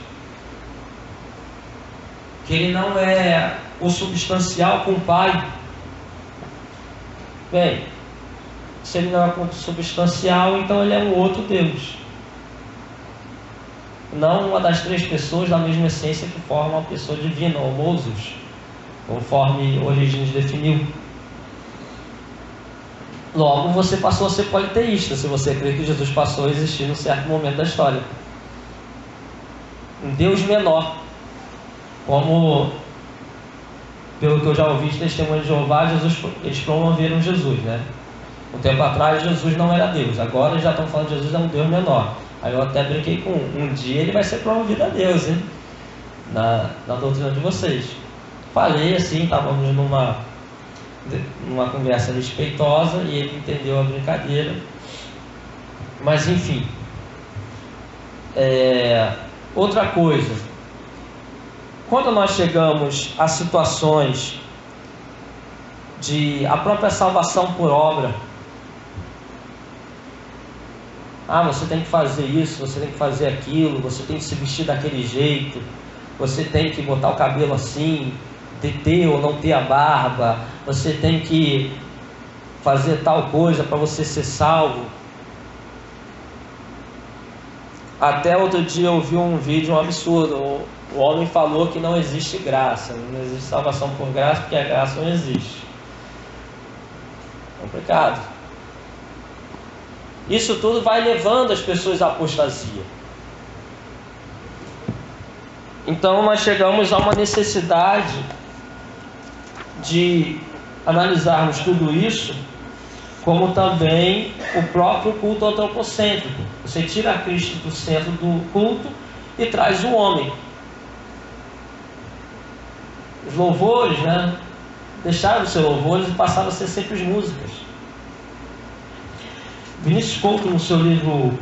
Que Ele não é o substancial com o Pai. Bem, se Ele não é substancial, então Ele é um outro Deus. Não uma das três pessoas da mesma essência que formam a pessoa divina, homousios, conforme Orígenes definiu. Logo, você passou a ser politeísta, se você crê que Jesus passou a existir num certo momento da história. Um Deus menor. Como, pelo que eu já ouvi de testemunho de Jeová, eles promoveram Jesus, né? Um tempo atrás, Jesus não era Deus. Agora já estão falando que Jesus é um Deus menor. Aí eu até brinquei com um dia ele vai ser promovido a Deus, hein? Na doutrina de vocês. Falei assim, estávamos numa conversa respeitosa e ele entendeu a brincadeira. Mas enfim. Outra coisa. Quando nós chegamos a situações de a própria salvação por obra, você tem que fazer isso, você tem que fazer aquilo, você tem que se vestir daquele jeito, você tem que botar o cabelo assim, ter ou não ter a barba, você tem que fazer tal coisa para você ser salvo. Até outro dia eu vi um vídeo, um absurdo. O homem falou que não existe graça, não existe salvação por graça, porque a graça não existe. Complicado. Isso tudo vai levando as pessoas à apostasia. Então nós chegamos a uma necessidade de analisarmos tudo isso, como também o próprio culto antropocêntrico. Você tira Cristo do centro do culto e traz o homem. Os louvores, né, deixaram de ser louvores e passaram a ser sempre músicas. Vinícius Couto, no seu livro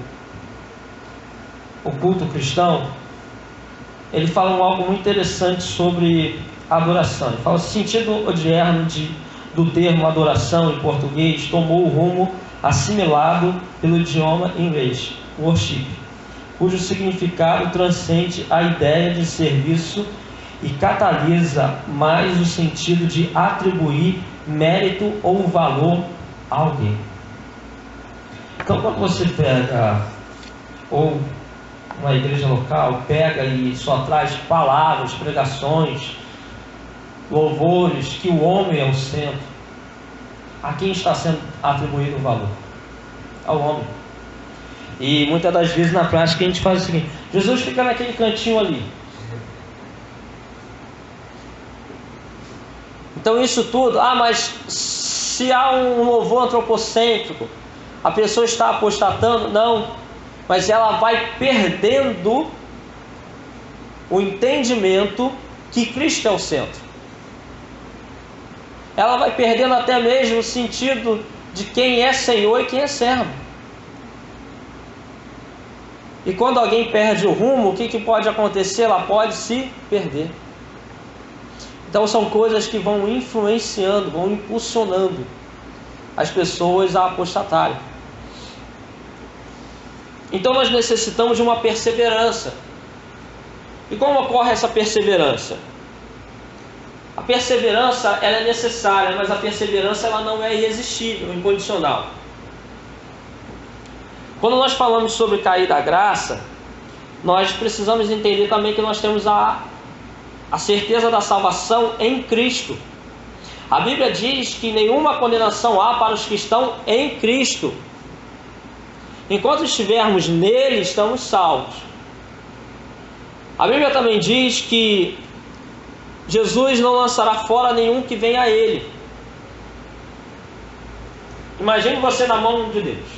O Culto Cristão, ele fala algo muito interessante sobre adoração. Ele fala: o sentido odierno do termo adoração em português tomou o rumo assimilado pelo idioma inglês, worship, cujo significado transcende a ideia de serviço e catalisa mais o sentido de atribuir mérito ou valor a alguém. Então, quando você pega, ou uma igreja local pega e só traz palavras, pregações, louvores, que o homem é o centro, a quem está sendo atribuído o valor? Ao homem. E muitas das vezes na prática a gente faz o seguinte: Jesus fica naquele cantinho ali. Então isso tudo, mas se há um louvor antropocêntrico, a pessoa está apostatando? Não, mas ela vai perdendo o entendimento que Cristo é o centro. Ela vai perdendo até mesmo o sentido de quem é Senhor e quem é servo. E quando alguém perde o rumo, o que pode acontecer? Ela pode se perder. Então são coisas que vão influenciando, vão impulsionando as pessoas a apostatarem. Então nós necessitamos de uma perseverança. E como ocorre essa perseverança? A perseverança ela é necessária, mas a perseverança ela não é irresistível, incondicional. Quando nós falamos sobre cair da graça, nós precisamos entender também que nós temos a certeza da salvação em Cristo. A Bíblia diz que nenhuma condenação há para os que estão em Cristo. Enquanto estivermos nele, estamos salvos. A Bíblia também diz que Jesus não lançará fora nenhum que venha a ele. Imagine você na mão de Deus.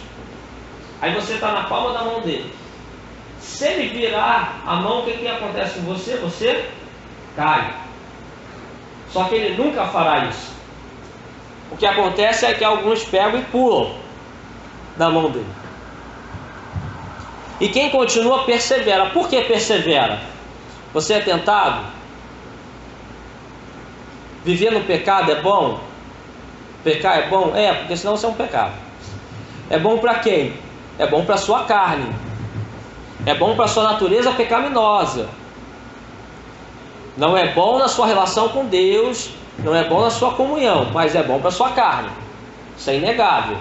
Aí você está na palma da mão dele. Se ele virar a mão, o que acontece com você? Você cai. Só que ele nunca fará isso. O que acontece é que alguns pegam e pulam da mão dele. E quem continua persevera. Por que persevera? Você é tentado? Viver no pecado é bom? Pecar é bom? É, porque senão você é um pecado. É bom para quem? É bom para a sua carne. É bom para a sua natureza pecaminosa. Não é bom na sua relação com Deus, não é bom na sua comunhão, mas é bom para a sua carne. Isso é inegável.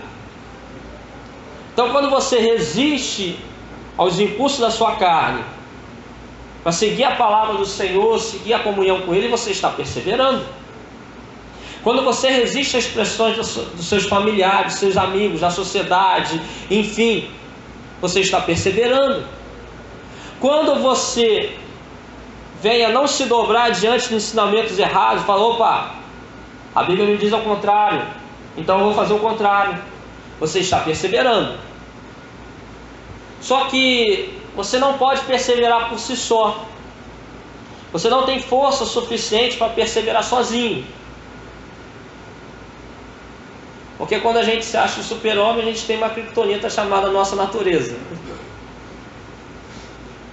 Então, quando você resiste aos impulsos da sua carne, para seguir a palavra do Senhor, seguir a comunhão com Ele, você está perseverando. Quando você resiste às pressões dos seus familiares, dos seus amigos, da sociedade, enfim, você está perseverando. Quando você vem a não se dobrar diante de ensinamentos errados, fala: opa, a Bíblia me diz ao contrário, então eu vou fazer o contrário. Você está perseverando. Só que você não pode perseverar por si só. Você não tem força suficiente para perseverar sozinho. Porque quando a gente se acha um super-homem, a gente tem uma criptonita chamada nossa natureza.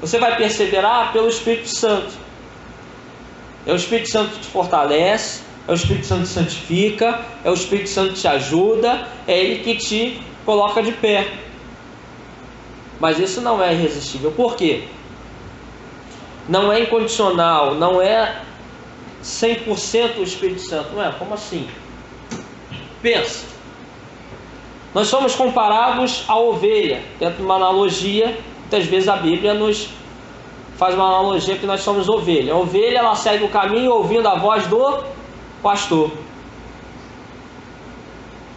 Você vai perseverar pelo Espírito Santo. É o Espírito Santo que te fortalece, é o Espírito Santo que te santifica, é o Espírito Santo que te ajuda, é Ele que te coloca de pé. Mas isso não é irresistível. Por quê? Não é incondicional, não é 100% o Espírito Santo. Não é? Como assim? Pensa. Nós somos comparados à ovelha. Dentro de uma analogia, muitas vezes a Bíblia nos faz uma analogia que nós somos ovelha. A ovelha, ela segue o caminho ouvindo a voz do pastor.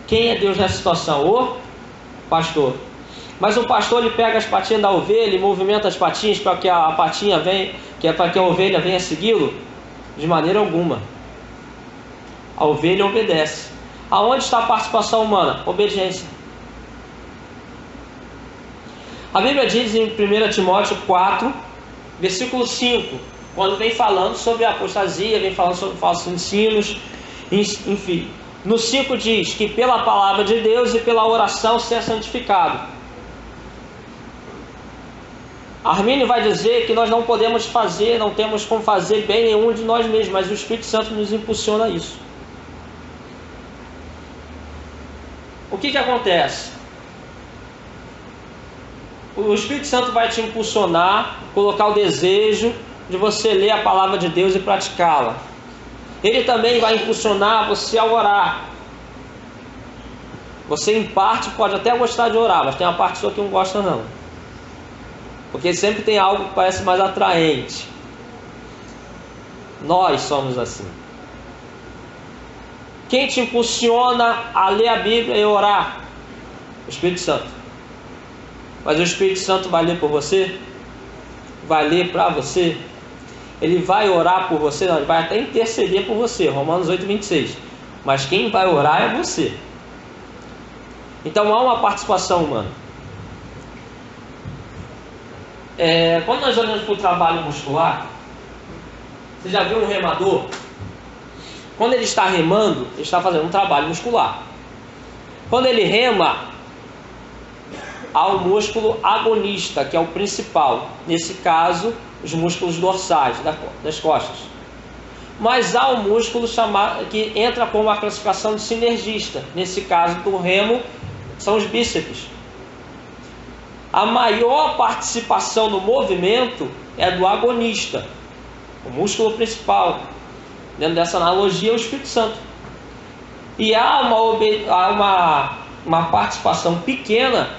Quem é Deus nessa situação? O pastor. Mas o pastor, ele pega as patinhas da ovelha e movimenta as patinhas para que a patinha venha, que é para que a ovelha venha segui-lo? De maneira alguma. A ovelha obedece. Aonde está a participação humana? Obediência. A Bíblia diz em 1 Timóteo 4, versículo 5, quando vem falando sobre a apostasia, vem falando sobre falsos ensinos, enfim. No 5 diz que pela palavra de Deus e pela oração ser santificado. Armínio vai dizer que nós não podemos fazer, não temos como fazer bem nenhum de nós mesmos, mas o Espírito Santo nos impulsiona a isso. O que acontece? O Espírito Santo vai te impulsionar, colocar o desejo de você ler a palavra de Deus e praticá-la. Ele também vai impulsionar você a orar. Você, em parte, pode até gostar de orar, mas tem uma parte sua que não gosta, não. Porque sempre tem algo que parece mais atraente. Nós somos assim. Quem te impulsiona a ler a Bíblia e orar? O Espírito Santo. Mas o Espírito Santo vai ler por você? Vai ler para você? Ele vai orar por você? Não, ele vai até interceder por você. Romanos 8:26. Mas quem vai orar é você. Então há uma participação humana. Quando nós olhamos para o trabalho muscular, você já viu um remador? Quando ele está remando, ele está fazendo um trabalho muscular. Quando ele rema, há o músculo agonista, que é o principal. Nesse caso, os músculos dorsais das costas. Mas há um músculo chamado, que entra com uma classificação de sinergista. Nesse caso do remo, são os bíceps. A maior participação no movimento é do agonista, o músculo principal. Dentro dessa analogia, é o Espírito Santo. E há uma participação pequena,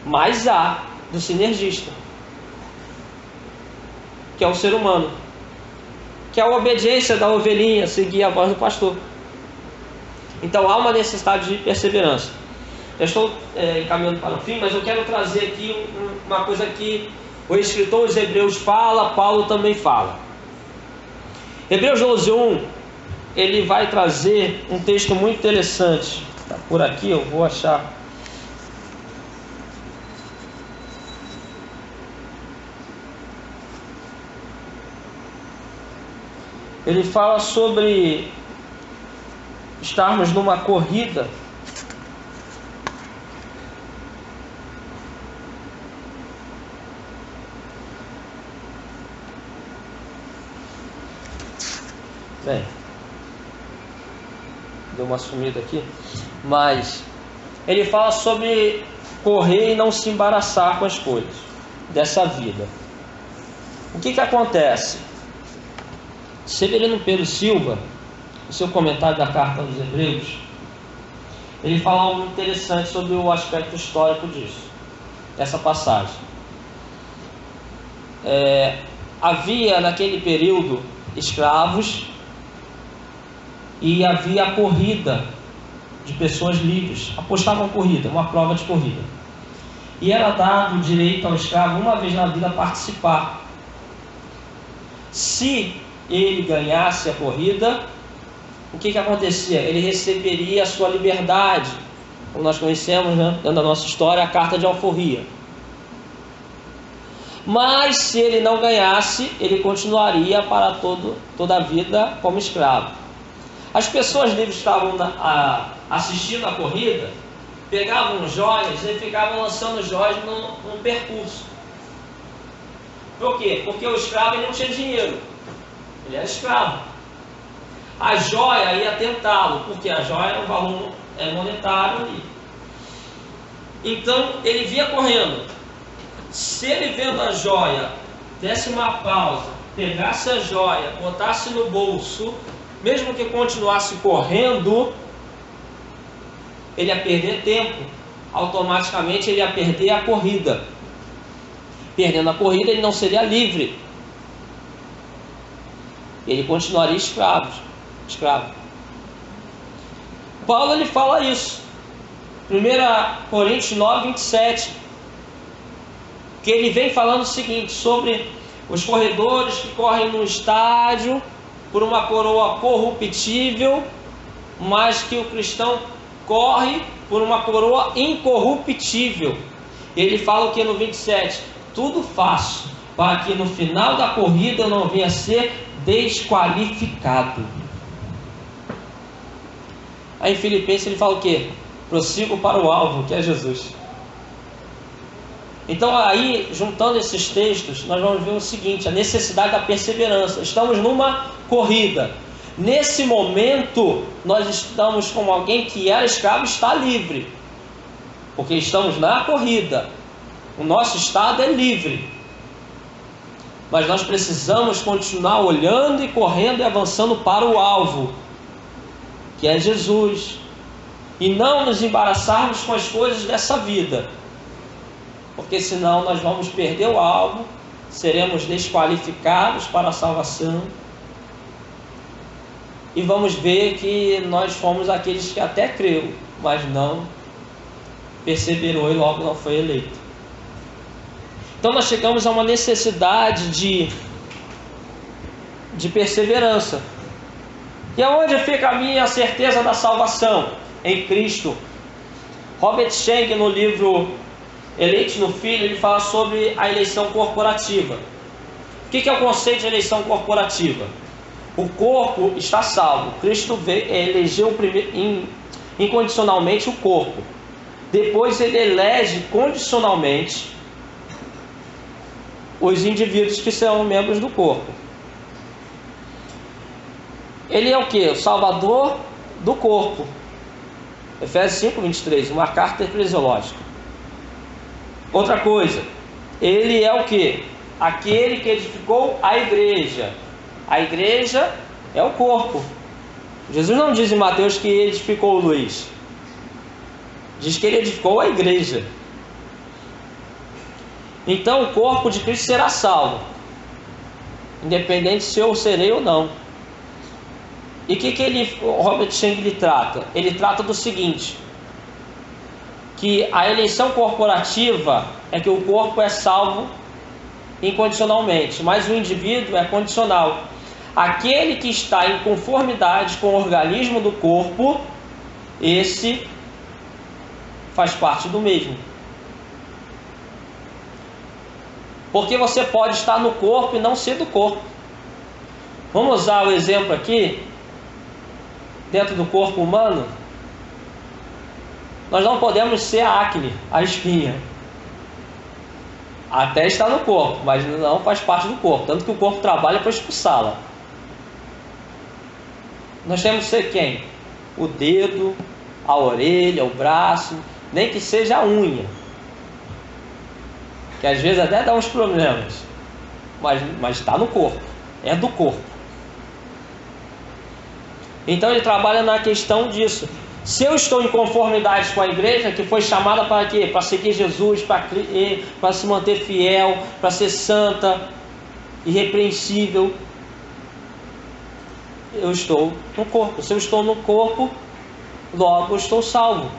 mas há, do sinergista, que é o ser humano, que é a obediência da ovelhinha, seguir a voz do pastor. Então há uma necessidade de perseverança. Eu estou encaminhando para o fim, mas eu quero trazer aqui uma coisa que o escritor dos Hebreus fala, Paulo também fala. Hebreus 12:1, ele vai trazer um texto muito interessante. Está por aqui, eu vou achar. Ele fala sobre estarmos numa corrida. Bem, deu uma sumida aqui, mas ele fala sobre correr e não se embaraçar com as coisas dessa vida. O que acontece? Severino Pedro Silva, no seu comentário da carta aos Hebreus, ele fala algo interessante sobre o aspecto histórico disso, dessa passagem. Havia naquele período escravos e havia a corrida de pessoas livres, apostavam corrida, uma prova de corrida, e era dado o direito ao escravo uma vez na vida participar. Se ele ganhasse a corrida, o que acontecia? Ele receberia a sua liberdade, como nós conhecemos, né, dentro da nossa história, a carta de alforria. Mas se ele não ganhasse, ele continuaria para toda a vida como escravo. As pessoas livres que estavam assistindo a corrida pegavam joias e ficavam lançando joias num percurso. Por quê? Porque o escravo ele não tinha dinheiro, ele era escravo. A joia ia tentá-lo, porque a joia era um valor monetário ali. Então ele vinha correndo. Se ele vendo a joia, desse uma pausa, pegasse a joia, botasse no bolso, mesmo que continuasse correndo, ele ia perder tempo. Automaticamente ele ia perder a corrida. Perdendo a corrida, ele não seria livre. Ele continuaria escravo. Paulo ele fala isso. 1 Coríntios 9:27. Que ele vem falando o seguinte, sobre os corredores que correm no estádio por uma coroa corruptível, mas que o cristão corre por uma coroa incorruptível. Ele fala o que no 27? Tudo faço para que no final da corrida eu não venha a ser desqualificado. Aí em Filipenses ele fala o que? Prossigo para o alvo, que é Jesus. Então aí, juntando esses textos, nós vamos ver o seguinte: a necessidade da perseverança. Estamos numa corrida. Nesse momento, nós estamos como alguém que era escravo está livre, porque estamos na corrida. O nosso estado é livre, mas nós precisamos continuar olhando e correndo e avançando para o alvo, que é Jesus, e não nos embaraçarmos com as coisas dessa vida, porque senão nós vamos perder o alvo, seremos desqualificados para a salvação, e vamos ver que nós fomos aqueles que até creu, mas não perseverou e logo não foi eleito. Então nós chegamos a uma necessidade de perseverança. E aonde fica a minha certeza da salvação? Em Cristo. Robert Schenck, no livro Eleito no Filho, ele fala sobre a eleição corporativa. O que é o conceito de eleição corporativa? O corpo está salvo. Cristo elegeu incondicionalmente o corpo. Depois ele elege condicionalmente os indivíduos que serão membros do corpo. Ele é o que? O salvador do corpo. Efésios 5:23, uma carta eclesiológica. Outra coisa, ele é o que? Aquele que edificou a igreja. A igreja é o corpo. Jesus não diz em Mateus que ele edificou o Luiz. Diz que ele edificou a igreja. Então o corpo de Cristo será salvo, independente se eu serei ou não. E o que Robert Schenck ele trata? Ele trata do seguinte: que a eleição corporativa é que o corpo é salvo incondicionalmente, mas o indivíduo é condicional. Aquele que está em conformidade com o organismo do corpo, esse faz parte do mesmo. Porque você pode estar no corpo e não ser do corpo. Vamos usar o exemplo aqui, dentro do corpo humano. Nós não podemos ser a acne, a espinha. Até está no corpo, mas não faz parte do corpo. Tanto que o corpo trabalha para expulsá-la. Nós temos que ser quem? O dedo, a orelha, o braço, nem que seja a unha, que às vezes até dá uns problemas, mas está no corpo, é do corpo. Então ele trabalha na questão disso. Se eu estou em conformidade com a igreja, que foi chamada para quê? Para seguir Jesus, para se manter fiel, para ser santa, irrepreensível, eu estou no corpo. Se eu estou no corpo, logo eu estou salvo.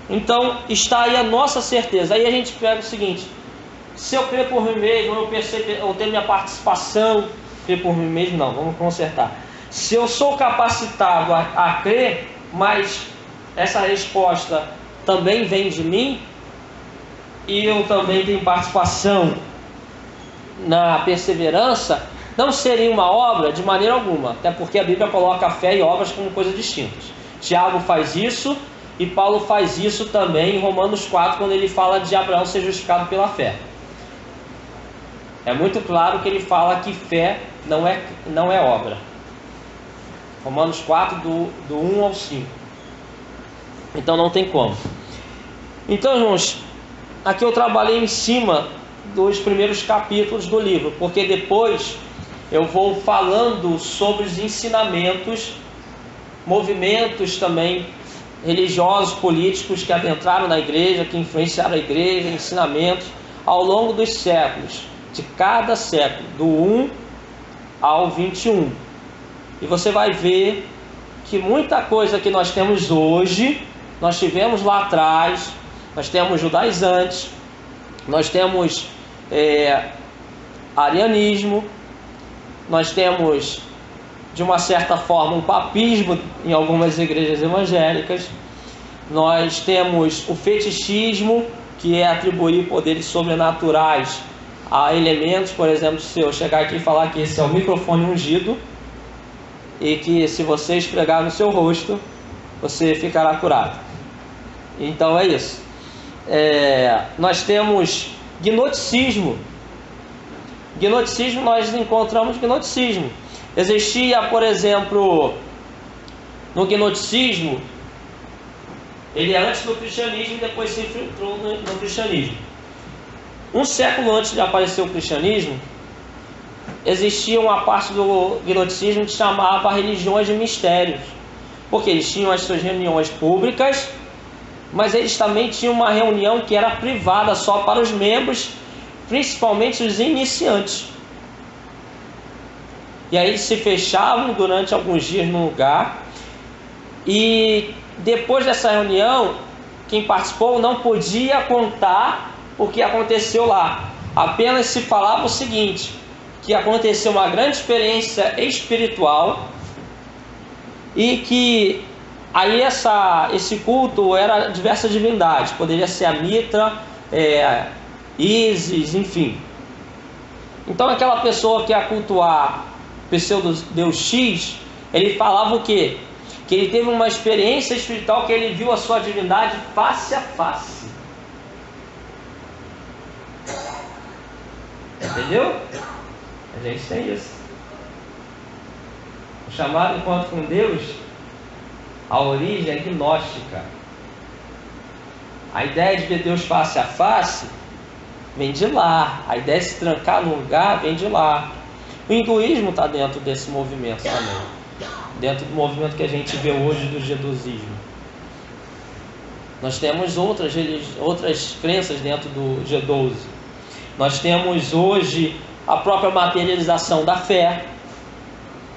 Então está aí a nossa certeza. Aí a gente pega o seguinte: se eu crer por mim mesmo, eu tenho minha participação. Crer por mim mesmo não, vamos consertar. Se eu sou capacitado a crer, mas essa resposta também vem de mim, e eu também tenho participação na perseverança, não seria uma obra de maneira alguma, até porque a Bíblia coloca a fé e obras como coisas distintas. Tiago faz isso, e Paulo faz isso também em Romanos 4, quando ele fala de Abraão ser justificado pela fé. É muito claro que ele fala que fé não é obra. Romanos 4, do 1 ao 5. Então não tem como. Então, irmãos, aqui eu trabalhei em cima dos primeiros capítulos do livro, porque depois eu vou falando sobre os ensinamentos, movimentos também religiosos, políticos que adentraram na igreja, que influenciaram a igreja, ensinamentos ao longo dos séculos, de cada século, do 1 ao 21. E você vai ver que muita coisa que nós temos hoje, nós tivemos lá atrás. Nós temos judaizantes, nós temos arianismo, nós temos, de uma certa forma, um papismo em algumas igrejas evangélicas, nós temos o fetichismo, que é atribuir poderes sobrenaturais a elementos. Por exemplo, se eu chegar aqui e falar que esse é o microfone ungido, e que se você esfregar no seu rosto, você ficará curado. Então é isso. nós temos gnosticismo. Gnosticismo, nós encontramos gnosticismo. Existia, por exemplo, no gnosticismo, ele é antes do cristianismo e depois se infiltrou no cristianismo. Um século antes de aparecer o cristianismo, existia uma parte do gnosticismo que chamava religiões de mistérios, porque eles tinham as suas reuniões públicas, mas eles também tinham uma reunião que era privada só para os membros, principalmente os iniciantes. E aí eles se fechavam durante alguns dias no lugar, e depois dessa reunião, quem participou não podia contar o que aconteceu lá. Apenas se falava o seguinte, que aconteceu uma grande experiência espiritual e que aí esse culto era diversas divindades. Poderia ser a Mitra, Ísis, enfim. Então aquela pessoa que ia cultuar o pseudo-deus X, ele falava o quê? Que ele teve uma experiência espiritual, que ele viu a sua divindade face a face. Entendeu? A gente tem isso. O chamado encontro com Deus, a origem é gnóstica. A ideia de ver Deus face a face vem de lá. A ideia de se trancar no lugar vem de lá. O hinduísmo está dentro desse movimento também, dentro do movimento que a gente vê hoje do jedusismo. Nós temos outras crenças dentro do G12. Nós temos hoje a própria materialização da fé,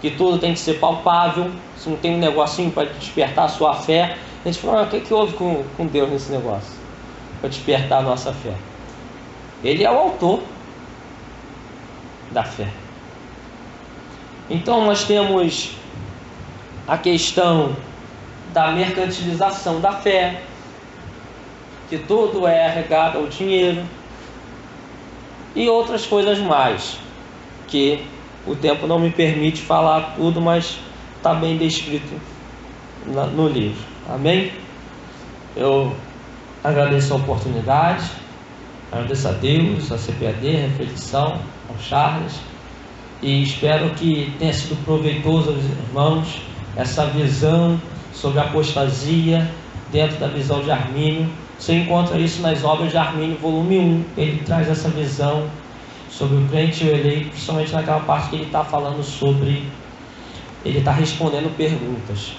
que tudo tem que ser palpável. Se não tem um negocinho para despertar a sua fé, a gente fala, o que houve com Deus nesse negócio? Para despertar a nossa fé. Ele é o autor da fé. Então nós temos a questão da mercantilização da fé, que tudo é regado ao dinheiro, e outras coisas mais, que o tempo não me permite falar tudo, mas está bem descrito no livro. Amém? Eu agradeço a oportunidade, agradeço a Deus, a CPAD, a reflexão, ao Charles, e espero que tenha sido proveitoso aos irmãos essa visão sobre a apostasia dentro da visão de Armínio. Você encontra isso nas obras de Armínio, volume 1. Ele traz essa visão sobre o crente e o eleito, principalmente naquela parte que ele está falando sobre, ele está respondendo perguntas,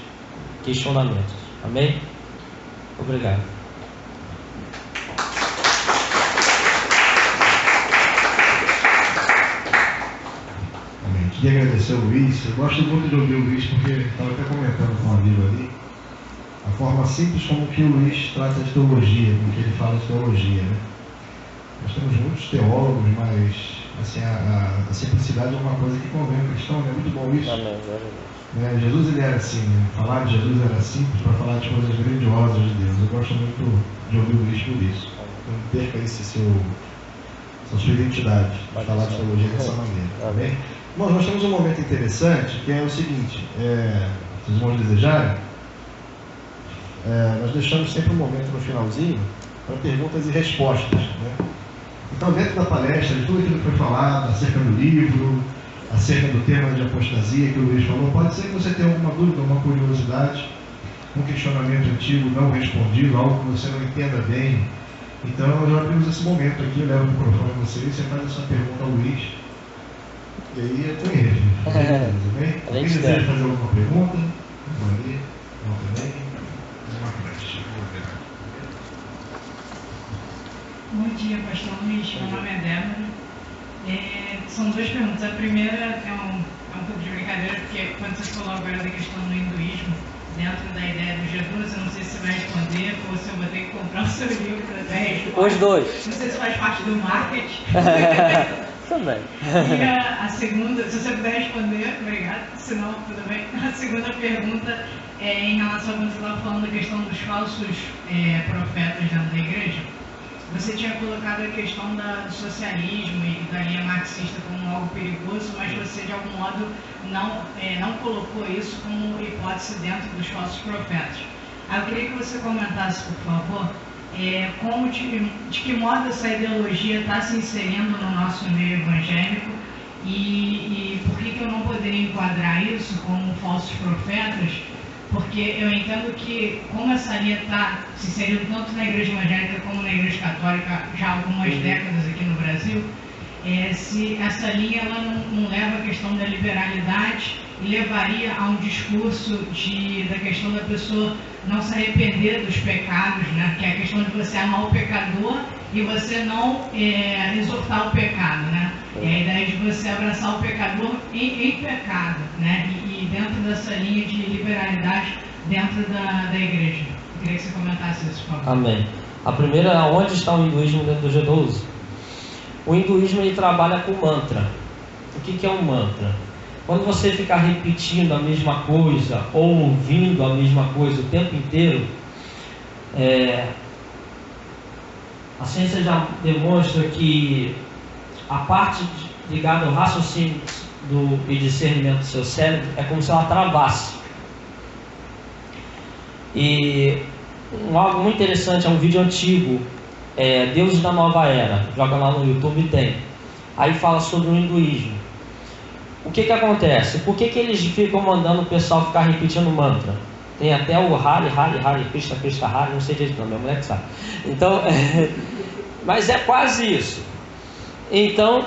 questionamentos. Amém? Obrigado. Amém. Queria agradecer ao Luiz. Eu gosto muito de ouvir o Luiz, porque estava até comentando com um amigo ali a forma simples como que o Luiz trata de teologia, como que ele fala de teologia, né? Nós temos muitos teólogos, mas assim, a simplicidade é uma coisa que convém ao cristão, é muito bom isso. Amém. Jesus ele era assim, né? Falar de Jesus era simples para falar de coisas grandiosas de Deus. Eu gosto muito de ouvir o Luiz por isso. Não perca essa sua identidade, de falar de teologia dessa maneira. Amém? Bom, nós temos um momento interessante, que é o seguinte, se os irmãos desejarem, nós deixamos sempre um momento no finalzinho para perguntas e respostas, né? Então, dentro da palestra, de tudo aquilo que foi falado acerca do livro, acerca do tema de apostasia que o Luiz falou, pode ser que você tenha alguma dúvida, uma curiosidade, um questionamento antigo não respondido, algo que você não entenda bem. Então, nós já abrimos esse momento aqui, eu levo o microfone a você e você faz a sua pergunta ao Luiz. E aí é com ele. Bem? Alguém deseja fazer alguma pergunta? Não também? Bom dia, pastor Luiz. Meu nome é Débora. São duas perguntas. A primeira é um pouco de brincadeira, porque quando você falou agora da questão do hinduísmo, dentro da ideia do Jesus, eu não sei se você vai responder ou se eu vou ter que comprar o seu livro para dar resposta. Os dois. Não sei se faz parte do marketing. Também. E a segunda, se você puder responder, obrigado, se não, tudo bem. A segunda pergunta é em relação a quando você estava falando da questão dos falsos profetas dentro da igreja. Você tinha colocado a questão do socialismo e da linha marxista como algo perigoso, mas você de algum modo não colocou isso como hipótese dentro dos falsos profetas. Eu queria que você comentasse, por favor, de que modo essa ideologia está se inserindo no nosso meio evangélico e por que eu não poderia enquadrar isso como falsos profetas, porque eu entendo que como essa linha está se inserindo tanto na igreja evangélica como na igreja católica já há algumas décadas aqui no Brasil, se essa linha ela não leva a questão da liberalidade e levaria a um discurso da questão da pessoa não se arrepender dos pecados, né? Que é a questão de você amar o pecador e você não exortar o pecado, né? É a ideia de você abraçar o pecador em pecado, né? E dentro dessa linha de liberalidade dentro da igreja. Eu queria que você comentasse isso, por favor. Amém. A primeira é onde está o hinduísmo dentro do G12? O hinduísmo ele trabalha com mantra. O que é um mantra? Quando você ficar repetindo a mesma coisa ou ouvindo a mesma coisa o tempo inteiro, a ciência já demonstra que a parte ligada ao raciocínio e discernimento do seu cérebro é como se ela travasse. E algo muito interessante, é um vídeo antigo, Deuses da Nova Era, joga lá no YouTube, tem. Aí fala sobre o hinduísmo. O que acontece? Por que eles ficam mandando o pessoal ficar repetindo mantra? Tem até o Hare, Krishna, Krishna, Hare, não sei direito não, minha mulher que sabe. Então, mas é quase isso. Então,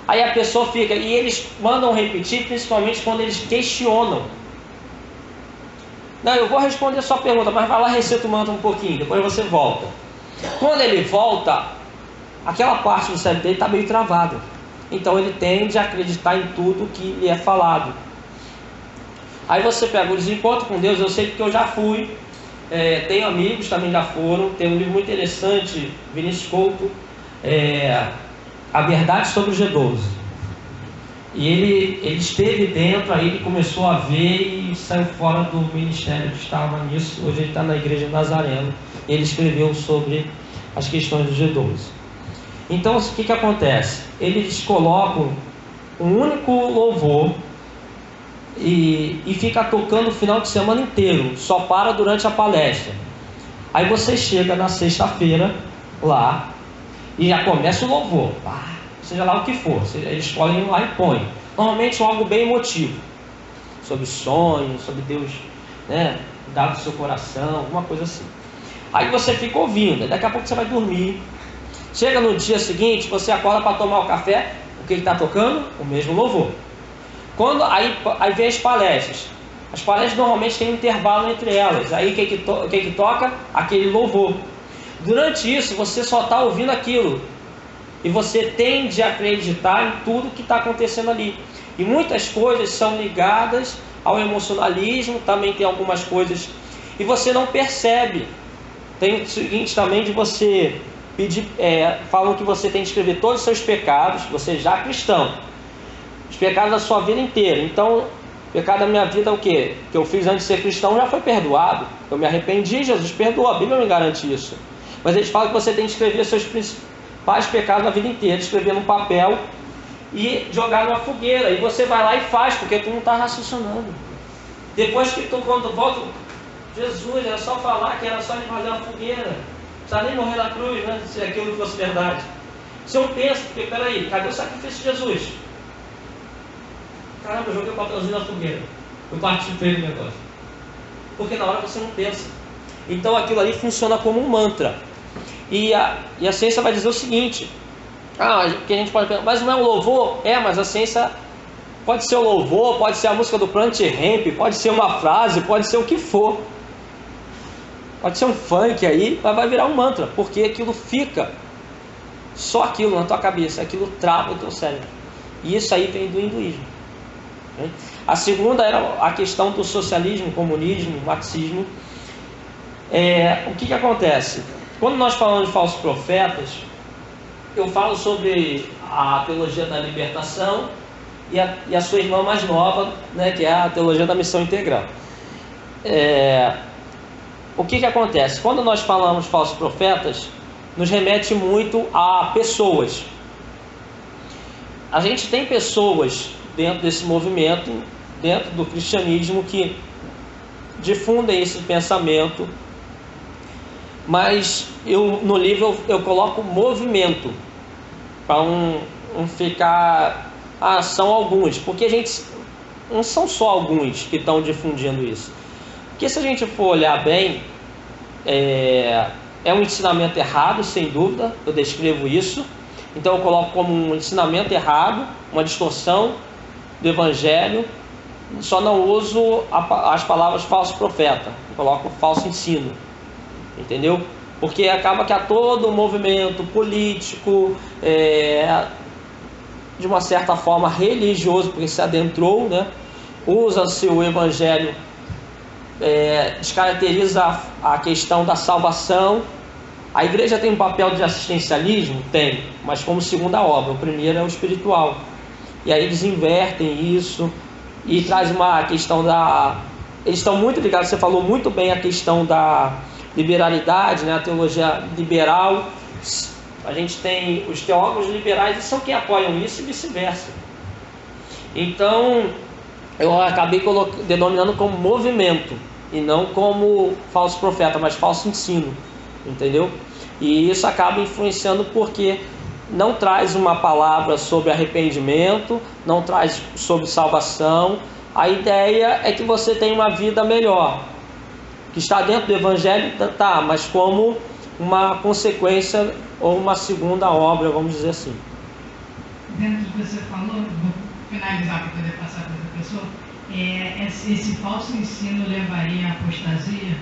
aí a pessoa fica, e eles mandam repetir, principalmente quando eles questionam. Não, eu vou responder a sua pergunta, mas vai lá, recita o mantra um pouquinho, depois você volta. Quando ele volta, aquela parte do cérebro dele está meio travada. Então ele tende a acreditar em tudo que lhe é falado. Aí você pega o desencontro com Deus, eu sei porque eu já fui, tenho amigos também já foram, tem um livro muito interessante, Vinícius Couto, A Verdade sobre o G12. E ele esteve dentro, aí ele começou a ver e saiu fora do ministério que estava nisso. Hoje ele está na igreja Nazareno. Ele escreveu sobre as questões do G12. Então o que acontece? Eles colocam um único louvor e fica tocando o final de semana inteiro, só para durante a palestra. Aí você chega na sexta-feira lá e já começa o louvor, seja lá o que for, eles escolhem lá e põem. Normalmente algo bem emotivo, sobre sonhos, sobre Deus, né, dado do seu coração, alguma coisa assim. Aí você fica ouvindo, daqui a pouco você vai dormir. Chega no dia seguinte, você acorda para tomar o café, o que está tocando? O mesmo louvor. Aí vem as palestras. As palestras normalmente têm um intervalo entre elas. Aí o que toca? Aquele louvor. Durante isso, você só está ouvindo aquilo. E você tende a acreditar em tudo que está acontecendo ali. E muitas coisas são ligadas ao emocionalismo, também tem algumas coisas. E você não percebe. Tem o seguinte também de você pedir, falam que você tem que escrever todos os seus pecados, você já é cristão, os pecados da sua vida inteira. Então, o pecado da minha vida é o quê? Que eu fiz antes de ser cristão já foi perdoado. Eu me arrependi, Jesus perdoou, a Bíblia me garante isso. Mas eles falam que você tem que escrever seus principais pecados da vida inteira, escrever num papel e jogar numa fogueira. E você vai lá e faz, porque tu não está raciocinando. Depois que tu, quando volta, Jesus, era só falar que era só fazer uma fogueira. Não precisa nem morrer na cruz, né? Se aquilo fosse verdade. Se eu penso, porque peraí, cadê o sacrifício de Jesus? Caramba, eu joguei o papelzinho na fogueira. Eu participei do negócio. Porque na hora você não pensa. Então aquilo ali funciona como um mantra. E a ciência vai dizer o seguinte: que a gente pode pensar, mas não é um louvor? Mas a ciência pode ser o louvor, pode ser a música do Planet Hemp, pode ser uma frase, pode ser o que for. Pode ser um funk aí, mas vai virar um mantra, porque aquilo fica, só aquilo na tua cabeça, aquilo trava o teu cérebro. E isso aí vem do hinduísmo. A segunda era a questão do socialismo, comunismo, marxismo. O que acontece? Quando nós falamos de falsos profetas, eu falo sobre a teologia da libertação e a sua irmã mais nova, né, que é a teologia da missão integral. O que acontece? Quando nós falamos de falsos profetas, nos remete muito a pessoas. A gente tem pessoas dentro desse movimento, dentro do cristianismo, que difundem esse pensamento mas no livro eu coloco movimento, para não ficar, são alguns, porque a gente, não são só alguns que estão difundindo isso, porque se a gente for olhar bem, é um ensinamento errado, sem dúvida, eu descrevo isso, então eu coloco como um ensinamento errado, uma distorção do Evangelho, só não uso as palavras falso profeta, eu coloco falso ensino, entendeu? Porque acaba que há todo um movimento político, de uma certa forma religioso, porque se adentrou, né? Usa-se o Evangelho, descaracteriza a questão da salvação. A igreja tem um papel de assistencialismo? Tem, mas como segunda obra. O primeiro é o espiritual. E aí eles invertem isso e traz uma questão da... Eles estão muito ligados, você falou muito bem a questão da liberalidade, né? A teologia liberal. A gente tem os teólogos liberais e são quem apoiam isso e vice-versa. Então, eu acabei denominando como movimento e não como falso profeta, mas falso ensino, entendeu? E isso acaba influenciando porque não traz uma palavra sobre arrependimento, não traz sobre salvação. A ideia é que você tenha uma vida melhor, que está dentro do Evangelho, tá, mas como uma consequência ou uma segunda obra, vamos dizer assim. Dentro do que você falou, vou finalizar para poder passar para outra pessoa, esse falso ensino levaria à apostasia?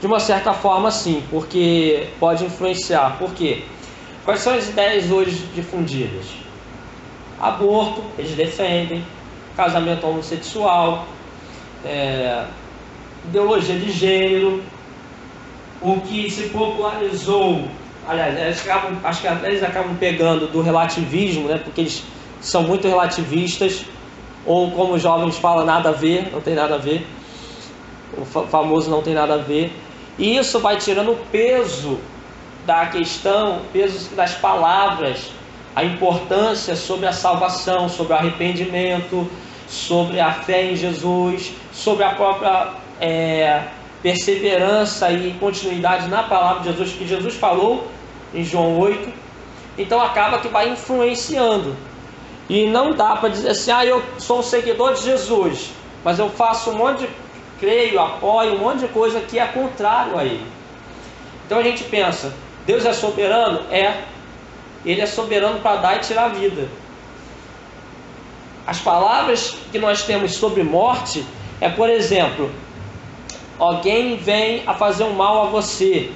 De uma certa forma, sim, porque pode influenciar. Por quê? Quais são as ideias hoje difundidas? Aborto, eles defendem, casamento homossexual, ideologia de gênero, o que se popularizou, aliás, acho que eles acabam pegando do relativismo, né, porque eles são muito relativistas, ou como os jovens falam, nada a ver, não tem nada a ver, o famoso não tem nada a ver, e isso vai tirando o peso da questão, o peso das palavras, a importância sobre a salvação, sobre o arrependimento, sobre a fé em Jesus, sobre a própria perseverança e continuidade na palavra de Jesus, que Jesus falou em João 8. Então acaba que vai influenciando. E não dá para dizer assim, eu sou um seguidor de Jesus, mas eu faço um monte de, creio, apoio, um monte de coisa que é contrário a ele. Então a gente pensa, Deus é soberano? Ele é soberano para dar e tirar a vida. As palavras que nós temos sobre morte por exemplo, alguém vem a fazer um mal a você,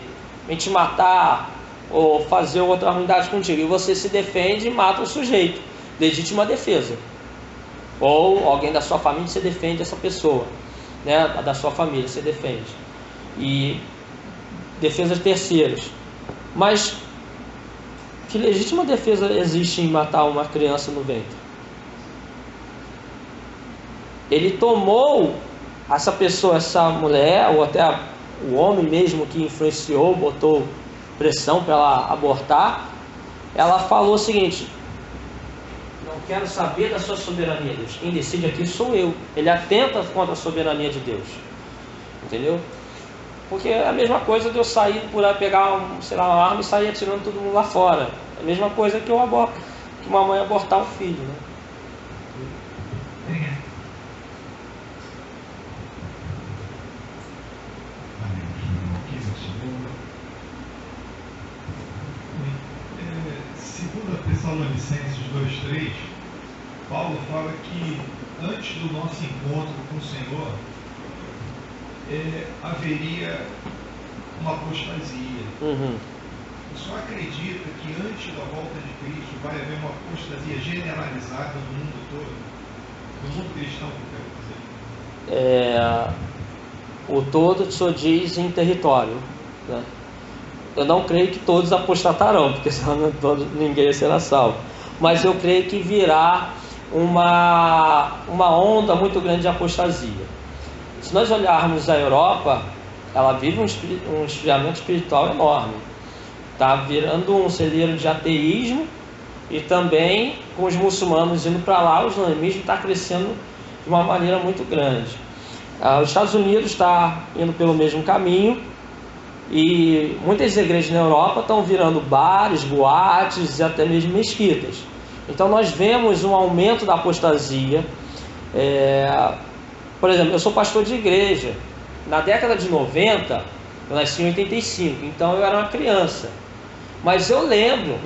vem te matar ou fazer outra ruindade contigo, e você se defende e mata o sujeito, legítima defesa. Ou alguém da sua família, você defende essa pessoa, né? Da sua família, você defende. E defesa de terceiros. Mas que legítima defesa existe em matar uma criança no ventre? Ele tomou essa pessoa, essa mulher, ou até o homem mesmo que influenciou, botou pressão para ela abortar. Ela falou o seguinte: não quero saber da sua soberania, Deus. Quem decide aqui sou eu. Ele atenta contra a soberania de Deus. Entendeu? Porque é a mesma coisa de eu sair por aí, pegar uma arma e sair atirando todo mundo lá fora. É a mesma coisa que que uma mãe abortar um filho, né? Obrigado. Segundo Tessalonicenses 2:3, Paulo fala que antes do nosso encontro com o Senhor haveria uma apostasia. O senhor acredita que antes da volta de Cristo vai haver uma apostasia generalizada no mundo todo? No mundo cristão, que eu quero dizer? O todo o senhor diz em território, né? Eu não creio que todos apostatarão, porque senão ninguém será salvo. Mas eu creio que virá uma onda muito grande de apostasia. Se nós olharmos a Europa, ela vive um esfriamento espiritual enorme. Está virando um celeiro de ateísmo, e também com os muçulmanos indo para lá, o islamismo está crescendo de uma maneira muito grande. Os Estados Unidos está indo pelo mesmo caminho, E muitas igrejas na Europa estão virando bares, boates e até mesmo mesquitas. Então nós vemos um aumento da apostasia. Por exemplo, eu sou pastor de igreja. Na década de 90, eu nasci em 85, então eu era uma criança. Mas eu lembro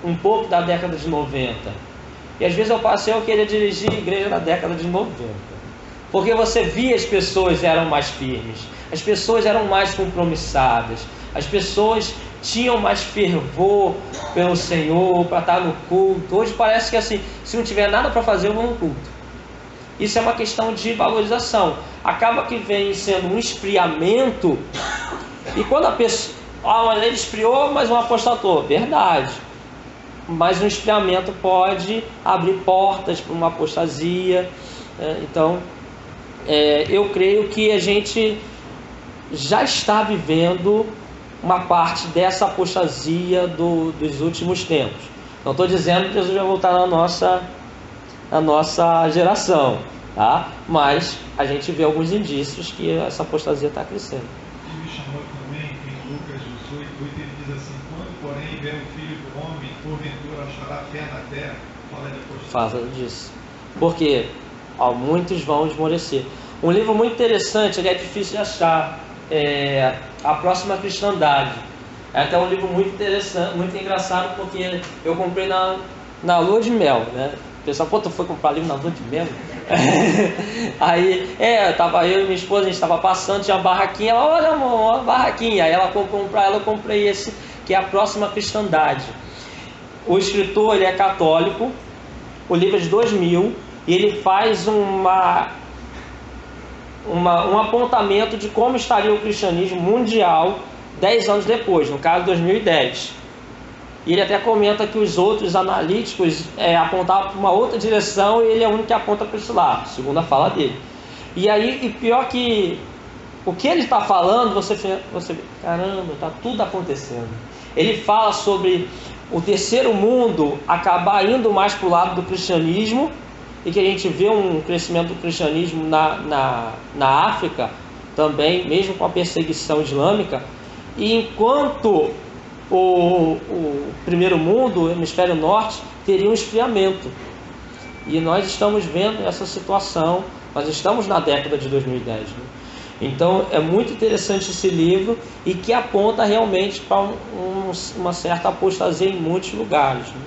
um pouco da década de 90. E às vezes eu passei, eu queria dirigir a igreja na década de 90. Porque você via as pessoas eram mais firmes, as pessoas eram mais compromissadas, as pessoas tinham mais fervor pelo Senhor, para estar no culto. Hoje parece que assim, se não tiver nada para fazer, eu vou no culto. Isso é uma questão de valorização. Acaba que vem sendo um esfriamento. E quando a pessoa... mas ele esfriou, mas não apostatou. Verdade. Mas um esfriamento pode abrir portas para uma apostasia. Então, eu creio que a gente já está vivendo uma parte dessa apostasia dos últimos tempos. Não estou dizendo que Jesus vai voltar na nossa geração, tá? Mas a gente vê alguns indícios que essa apostasia está crescendo. Ele me chamou também em Lucas 18, 8, ele diz assim: quando porém vier o Filho do Homem, porventura achará fé na terra. Fala de apostasia. Fala disso. Porque muitos vão esmorecer. Um livro muito interessante, ele é difícil de achar, A Próxima Cristandade. É até um livro muito interessante, muito engraçado, porque eu comprei na lua de mel, né? O pessoal, pô, tu foi comprar livro na lua de mel? Aí, tava eu e minha esposa, a gente estava passando, tinha uma barraquinha, ela, olha amor, uma barraquinha. Aí ela comprou para ela, eu comprei esse, que é A Próxima Cristandade. O escritor, ele é católico, o livro é de 2000, e ele faz um apontamento de como estaria o cristianismo mundial 10 anos depois, no caso 2010. E ele até comenta que os outros analíticos apontavam para uma outra direção, e ele é o único que aponta para esse lado, segundo a fala dele. E aí, e pior que o que ele está falando, você vê, caramba, está tudo acontecendo. Ele fala sobre o terceiro mundo acabar indo mais para o lado do cristianismo, e que a gente vê um crescimento do cristianismo na África também, mesmo com a perseguição islâmica. E enquanto o primeiro mundo, o hemisfério norte, teria um esfriamento. E nós estamos vendo essa situação, nós estamos na década de 2010. Né? Então é muito interessante esse livro, e que aponta realmente para uma certa apostasia em muitos lugares. Né?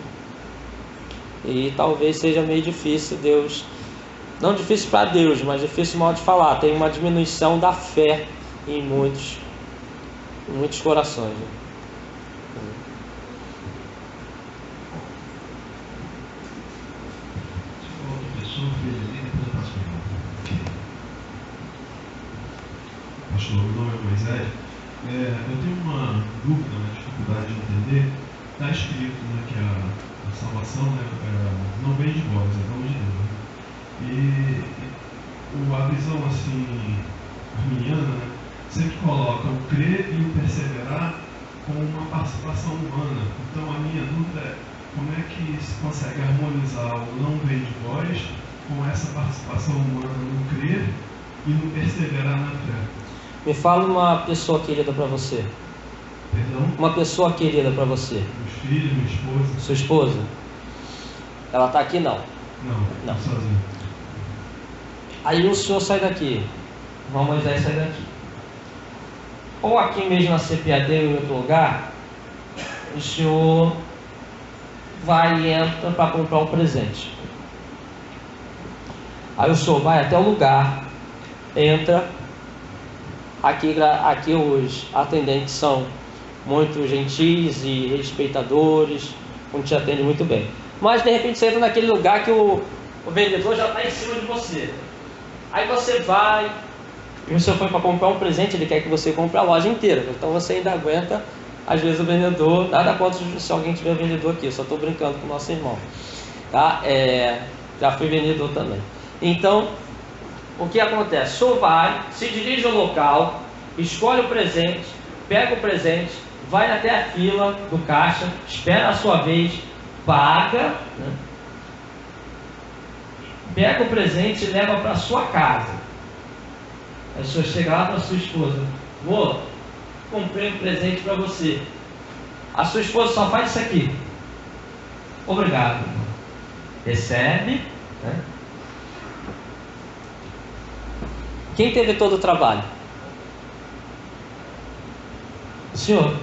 E talvez seja meio difícil Deus, não difícil para Deus, mas difícil mal de falar, tem uma diminuição da fé em muitos corações. Né? Pastor, meu nome é Moisés. Eu tenho uma dúvida, uma dificuldade de entender. Está escrito, né, que a salvação, né, não vem de vós, é dom de Deus. Né? E a visão assim arminiana, né, sempre coloca o crer e o perseverar com uma participação humana. Então a minha dúvida é como é que se consegue harmonizar o não vem de vós com essa participação humana no crer e no perseverar na fé. Me fala uma pessoa querida para você. Perdão? Uma pessoa querida para você. Meus filhos, minha esposa. Sua esposa? Ela está aqui? Não. Não. Sozinho. Aí o senhor sai daqui. O irmão Moisés sai daqui. Ou aqui mesmo na CPAD ou em outro lugar, o senhor vai e entra para comprar um presente. Aí o senhor vai até o lugar, entra. Aqui os atendentes são muito gentis e respeitadores, onde te atende muito bem. Mas de repente você entra naquele lugar que o vendedor já está em cima de você. Aí você vai, e o senhor foi para comprar um presente, ele quer que você compre a loja inteira. Então você ainda aguenta, às vezes, o vendedor. Nada contra se alguém tiver vendedor aqui, eu só estou brincando com o nosso irmão. Tá? Já fui vendedor também. Então, o que acontece? O senhor vai, se dirige ao local, escolhe o presente, pega o presente, vai até a fila do caixa, espera a sua vez, paga, né? Pega o presente e leva para sua casa. Aí o senhor chega lá para sua esposa: comprei um presente para você. A sua esposa só faz isso aqui. Obrigado. Recebe, né? Quem teve todo o trabalho? O senhor.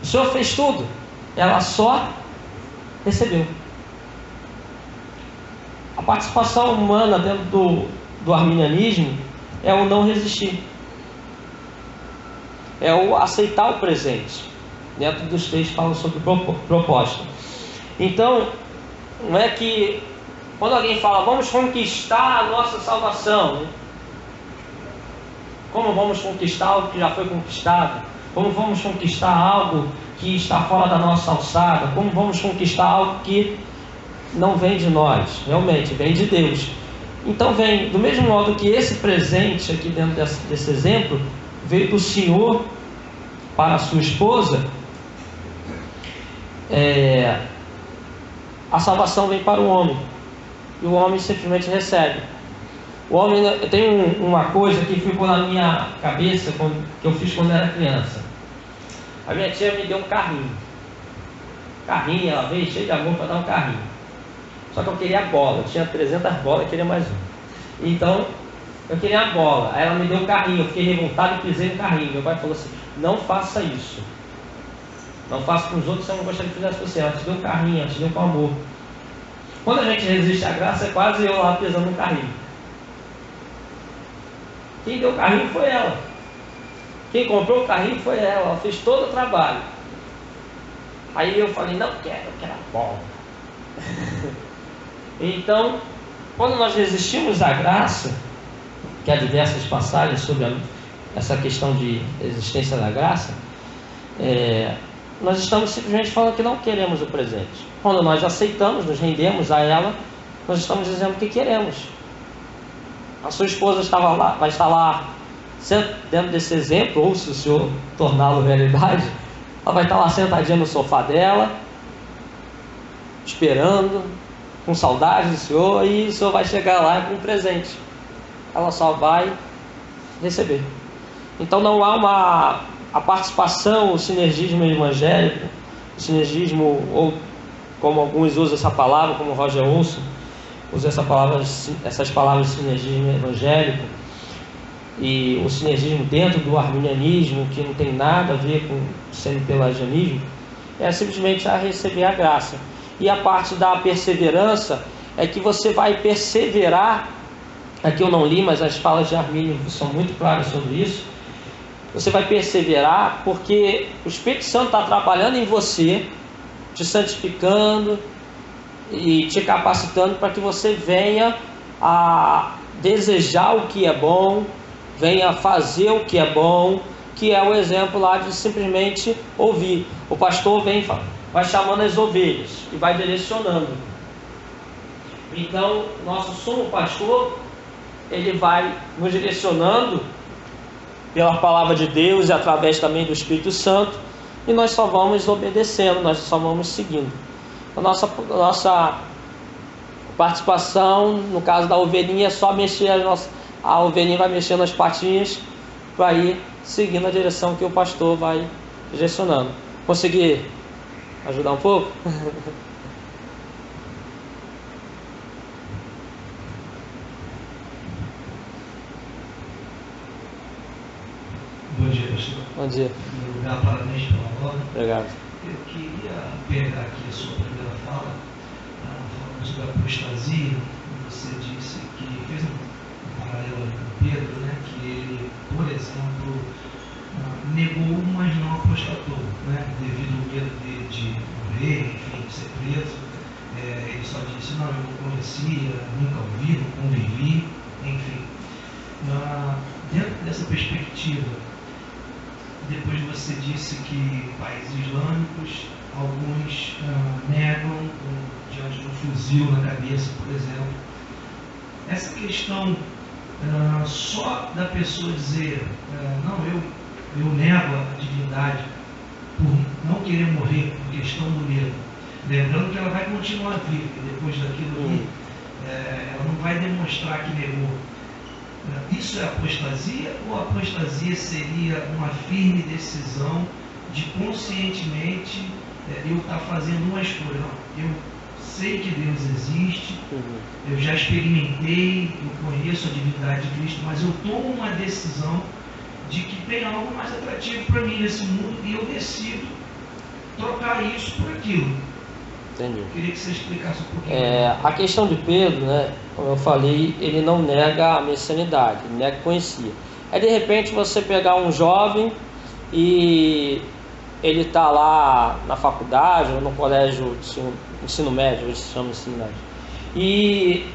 O senhor fez tudo. Ela só recebeu. A participação humana dentro do arminianismo é o não resistir. É o aceitar o presente. Dentro dos textos falam sobre proposta. Então, não é que quando alguém fala, vamos conquistar a nossa salvação, né? Como vamos conquistar algo que já foi conquistado? Como vamos conquistar algo que está fora da nossa alçada? Como vamos conquistar algo que não vem de nós? Realmente, vem de Deus. Então vem, do mesmo modo que esse presente aqui dentro desse exemplo, veio do Senhor para a sua esposa, a salvação vem para o homem. E o homem simplesmente recebe. O homem tem uma coisa que ficou na minha cabeça que eu fiz quando era criança. A minha tia me deu um carrinho. Ela veio cheia de amor para dar um carrinho. Só que eu queria a bola. Eu tinha 300 bolas e queria mais uma. Então, eu queria a bola. Aí ela me deu um carrinho. Eu fiquei revoltado e pisei no carrinho. Meu pai falou assim: não faça isso. Não faça com os outros se eu não gostaria que fizesse com você. Ela te deu um carrinho, ela te deu com amor. Quando a gente resiste à graça, é quase eu lá pisando no carrinho. Quem deu o carrinho foi ela. Quem comprou o carrinho foi ela. Ela fez todo o trabalho. Aí eu falei, não quero, eu quero a bola. Então, quando nós resistimos à graça, que há diversas passagens sobre essa questão de existência da graça, nós estamos simplesmente falando que não queremos o presente. Quando nós aceitamos, nos rendemos a ela, nós estamos dizendo que queremos. A sua esposa vai estar lá dentro desse exemplo, ou se o senhor torná-lo realidade, ela vai estar lá sentadinha no sofá dela, esperando, com saudade do senhor, e o senhor vai chegar lá com um presente. Ela só vai receber. Então não há a participação, o sinergismo evangélico, o sinergismo, ou como alguns usam essa palavra, como Roger Olson usa essas palavras de sinergismo evangélico, e o sinergismo dentro do arminianismo, que não tem nada a ver com o semi-pelagianismo, é simplesmente a receber a graça. E a parte da perseverança é que você vai perseverar. Aqui eu não li, mas as falas de Armínio são muito claras sobre isso. Você vai perseverar porque o Espírito Santo está trabalhando em você, te santificando e te capacitando para que você venha a desejar o que é bom, venha a fazer o que é bom, que é o exemplo lá de simplesmente ouvir. O pastor vai chamando as ovelhas e vai direcionando. Então, nosso sumo pastor, ele vai nos direcionando pela palavra de Deus e através também do Espírito Santo, e nós só vamos obedecendo, nós só vamos seguindo. A nossa participação, no caso da ovelhinha, é só mexer a ovelhinha vai mexendo as patinhas para ir seguindo a direção que o pastor vai direcionando. Consegui ajudar um pouco? Bom dia, pastor. Bom dia. Em primeiro lugar, parabéns pela obra. Obrigado. Eu queria pegar aqui a sua primeira fala, falando sobre a apostasia. Você disse que fez um paralelo com Pedro, né? Que ele, por exemplo, negou, mas não apostatou, né? Devido ao medo de morrer, enfim, de ser preso. Ele só disse, não, eu não conhecia, nunca ouvi, não convivi, enfim. Dentro dessa perspectiva, depois você disse que países islâmicos, alguns negam diante de um fuzil na cabeça, por exemplo. Essa questão só da pessoa dizer, não, eu nego a divindade por não querer morrer, por questão do medo. Lembrando que ela vai continuar viva, depois daquilo ali, ela não vai demonstrar que negou. Isso é apostasia, ou apostasia seria uma firme decisão de conscientemente eu estar fazendo uma escolha? Não, eu sei que Deus existe, eu já experimentei, eu conheço a divindade de Cristo, mas eu tomo uma decisão de que tem algo mais atrativo para mim nesse mundo e eu decido trocar isso por aquilo. Entendi. Eu queria que você explicasse um pouquinho. A questão de Pedro, né, como eu falei, ele não nega a messianidade, ele nega que conhecia. É de repente você pegar um jovem e ele está lá na faculdade ou no colégio de ensino médio, hoje se chama ensino médio, e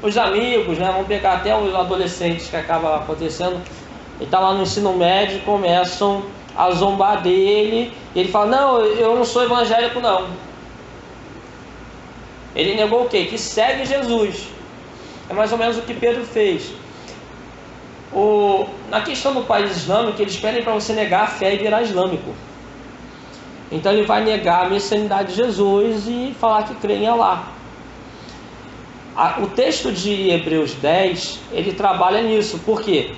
os amigos, né, vamos pegar até os adolescentes que acaba acontecendo, ele está lá no ensino médio e começam a zombar dele, e ele fala: não, eu não sou evangélico não. Ele negou o quê? Que segue Jesus. É mais ou menos o que Pedro fez. Na questão do país islâmico, eles pedem para você negar a fé e virar islâmico. Então ele vai negar a messianidade de Jesus e falar que crê em Alá. O texto de Hebreus 10, ele trabalha nisso. Por quê?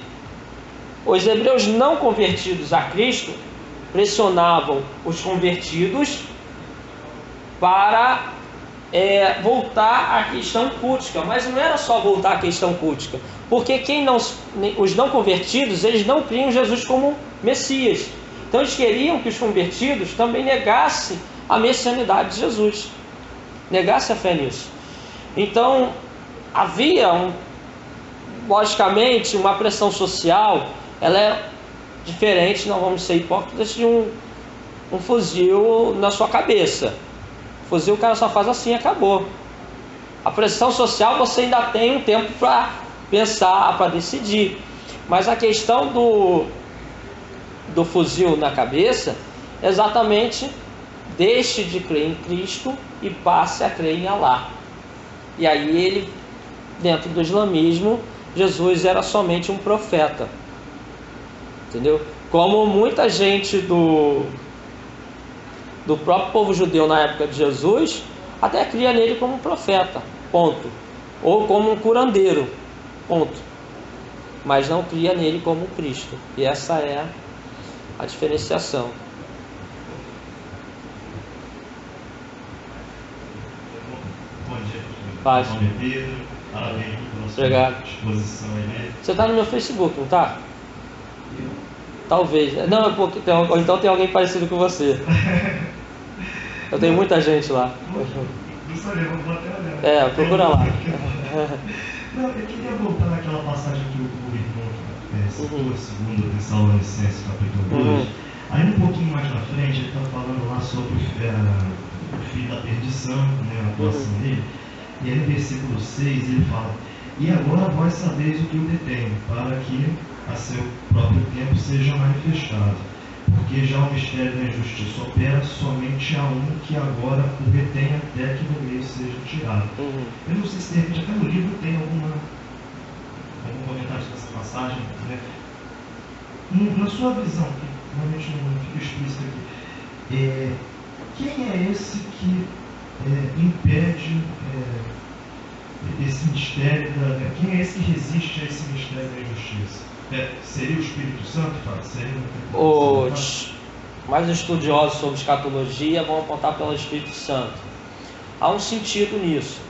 Os hebreus não convertidos a Cristo pressionavam os convertidos para voltar à questão cultica. Mas não era só voltar à questão cultica, porque os não convertidos, eles não criam Jesus como Messias. Então eles queriam que os convertidos também negassem a messianidade de Jesus, negassem a fé nisso. Então havia logicamente uma pressão social. Ela é diferente, não vamos ser hipócritas, de um fuzil na sua cabeça. Fuzil o cara só faz assim e acabou. A pressão social você ainda tem um tempo para pensar, para decidir. Mas a questão do fuzil na cabeça é exatamente: deixe de crer em Cristo e passe a crer em Alá. E aí ele, dentro do islamismo, Jesus era somente um profeta. Entendeu? Como muita gente do próprio povo judeu na época de Jesus até cria nele como um profeta, ponto. Ou como um curandeiro, ponto. Mas não cria nele como Cristo. E essa é a diferenciação. Bom dia. Paz. Meu nome é Pedro. Parabéns pela sua Obrigado. exposição aí. Você está no meu Facebook, não está? Talvez. Não, é porque ou então tem alguém parecido com você. Eu tenho muita gente lá. Não sabia, vou até olhar. Procura lá. Não, eu queria voltar naquela passagem que o irmão citou, 2 Tessalonicenses, capítulo 2. Aí um pouquinho mais na frente, ele está falando lá sobre o fim da perdição, né, a atuação dele. E aí no versículo 6 ele fala: e agora vós sabeis o que o detém, para que a seu próprio tempo seja manifestado. Porque já o mistério da injustiça opera somente a um que agora o retém até que do meio seja tirado. Eu não sei se de repente até no livro tem algum comentário sobre essa passagem, né? Na sua visão, que realmente não fica explícito aqui, quem é esse que impede esse mistério quem é esse que resiste a esse mistério da injustiça? Seria o Espírito Santo? Os mais estudiosos sobre escatologia vão apontar pelo Espírito Santo. Há um sentido nisso.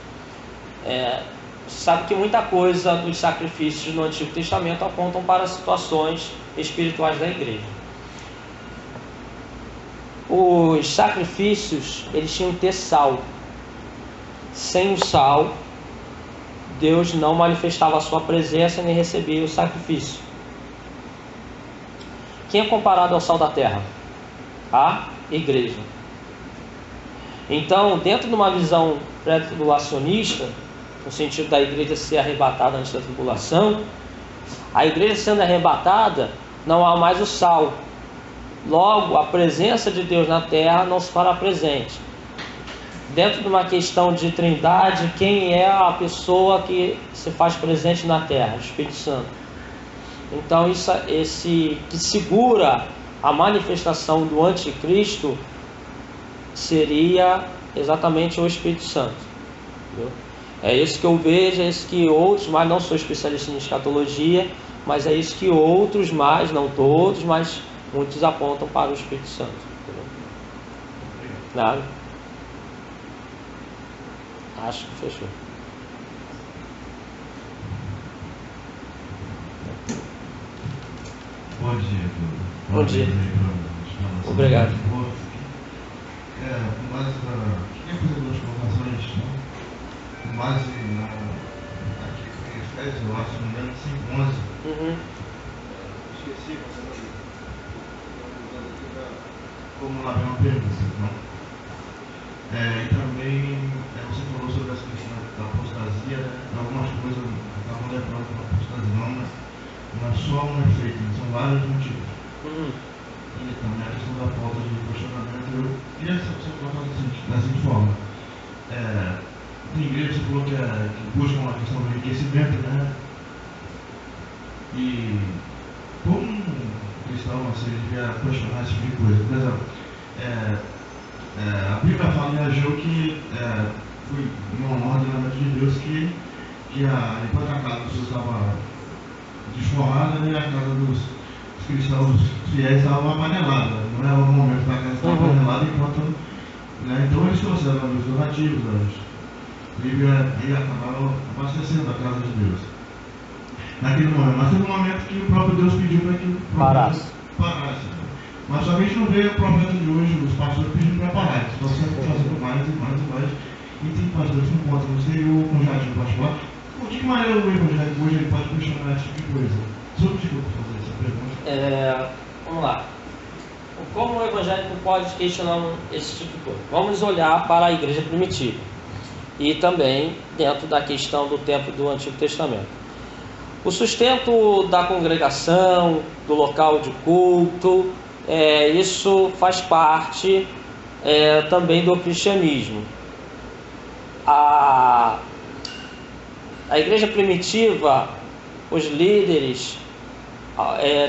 Sabe que muita coisa dos sacrifícios no Antigo Testamento apontam para situações espirituais da igreja. Os sacrifícios, eles tinham que ter sal. Sem o sal, Deus não manifestava a sua presença nem recebia o sacrifício. Quem é comparado ao sal da terra? A igreja. Então, dentro de uma visão pré-tribulacionista, no sentido da igreja ser arrebatada antes da tribulação, a igreja sendo arrebatada, não há mais o sal. Logo, a presença de Deus na terra não se fará presente. Dentro de uma questão de trindade, quem é a pessoa que se faz presente na terra? O Espírito Santo. Então, esse que segura a manifestação do anticristo seria exatamente o Espírito Santo. Entendeu? É isso que eu vejo, é isso que outros, mas não sou especialista em escatologia, mas é isso que outros, mais, não todos, mas muitos apontam para o Espírito Santo. Entendeu? Nada. Acho que fechou. Bom dia, Pedro. Bom dia. Obrigado. Queria fazer duas colocações, com base aqui em Efésios, eu acho, se não me engano, 5:11. Esqueci, como lá vem uma pergunta, não? E também você falou sobre essa questão da apostasia, né? Algumas coisas estavam lembrando da apostasia, não é só um efeito, são vários motivos. E também a questão da falta de questionamento. Eu queria só colocar da seguinte forma. Tem igreja, você falou que buscam a questão do enriquecimento, né? E como um cristão, assim, devia questionar esse tipo de coisa. Por exemplo, a Bíblia fala em Ageu que foi um ordenamento de Deus que enquanto a casa dos seus estava desforrada, né, a casa dos cristãos fiéis estava amarelada. Não era o momento da casa estar amarelada enquanto. Né, então eles trouxeram os donativos, e acabaram abastecendo a casa de Deus. Naquele momento. Mas teve um momento que o próprio Deus pediu para que o parasse. Mas só que a gente não vê o profeta de hoje, os pastores pedindo para parar. Eles estão sempre fazendo mais e mais e mais. E tem pastores que não podem. Você e o Conjadinho pode falar. De que maneira o evangelho hoje ele pode questionar esse tipo de coisa? Sobre o que eu vou fazer essa pergunta? Vamos lá. Como o evangélico pode questionar esse tipo de coisa? Vamos olhar para a igreja primitiva. E também dentro da questão do tempo do Antigo Testamento. O sustento da congregação, do local de culto, isso faz parte também do cristianismo. A igreja primitiva, os líderes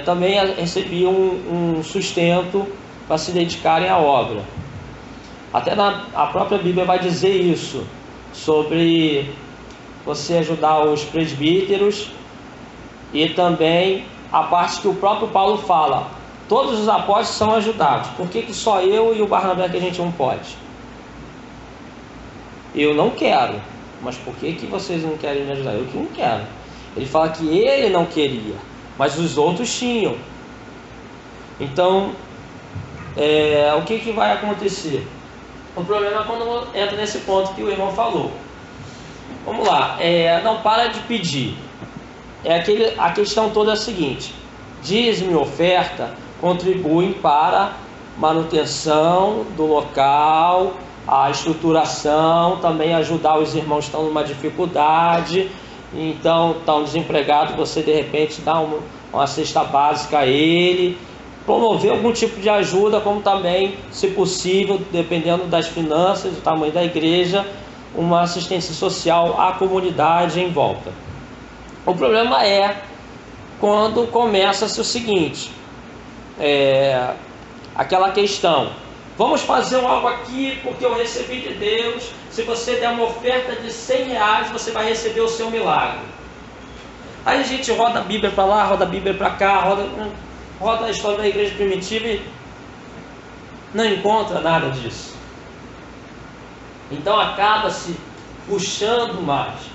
também recebiam um sustento para se dedicarem à obra. Até a própria Bíblia vai dizer isso, sobre você ajudar os presbíteros, e também a parte que o próprio Paulo fala, todos os apóstolos são ajudados. Por que só eu e o Barnabé que a gente não pode? Eu não quero. Mas por que vocês não querem me ajudar? Eu que não quero. Ele fala que ele não queria, mas os outros tinham. Então, o que vai acontecer? O problema é quando entra nesse ponto que o irmão falou. Vamos lá, não para de pedir. A questão toda é a seguinte: dízimo e oferta contribuem para manutenção do local, a estruturação, também ajudar os irmãos que estão numa dificuldade. Então, estão desempregados, você de repente dá uma cesta básica a ele, promover algum tipo de ajuda, como também, se possível, dependendo das finanças, do tamanho da igreja, uma assistência social à comunidade em volta. O problema é quando começa-se o seguinte, aquela questão: vamos fazer algo aqui porque eu recebi de Deus. Se você der uma oferta de R$100, você vai receber o seu milagre. Aí a gente roda a Bíblia para lá, roda a Bíblia para cá, roda a história da igreja primitiva e não encontra nada disso. Então acaba-se puxando mais.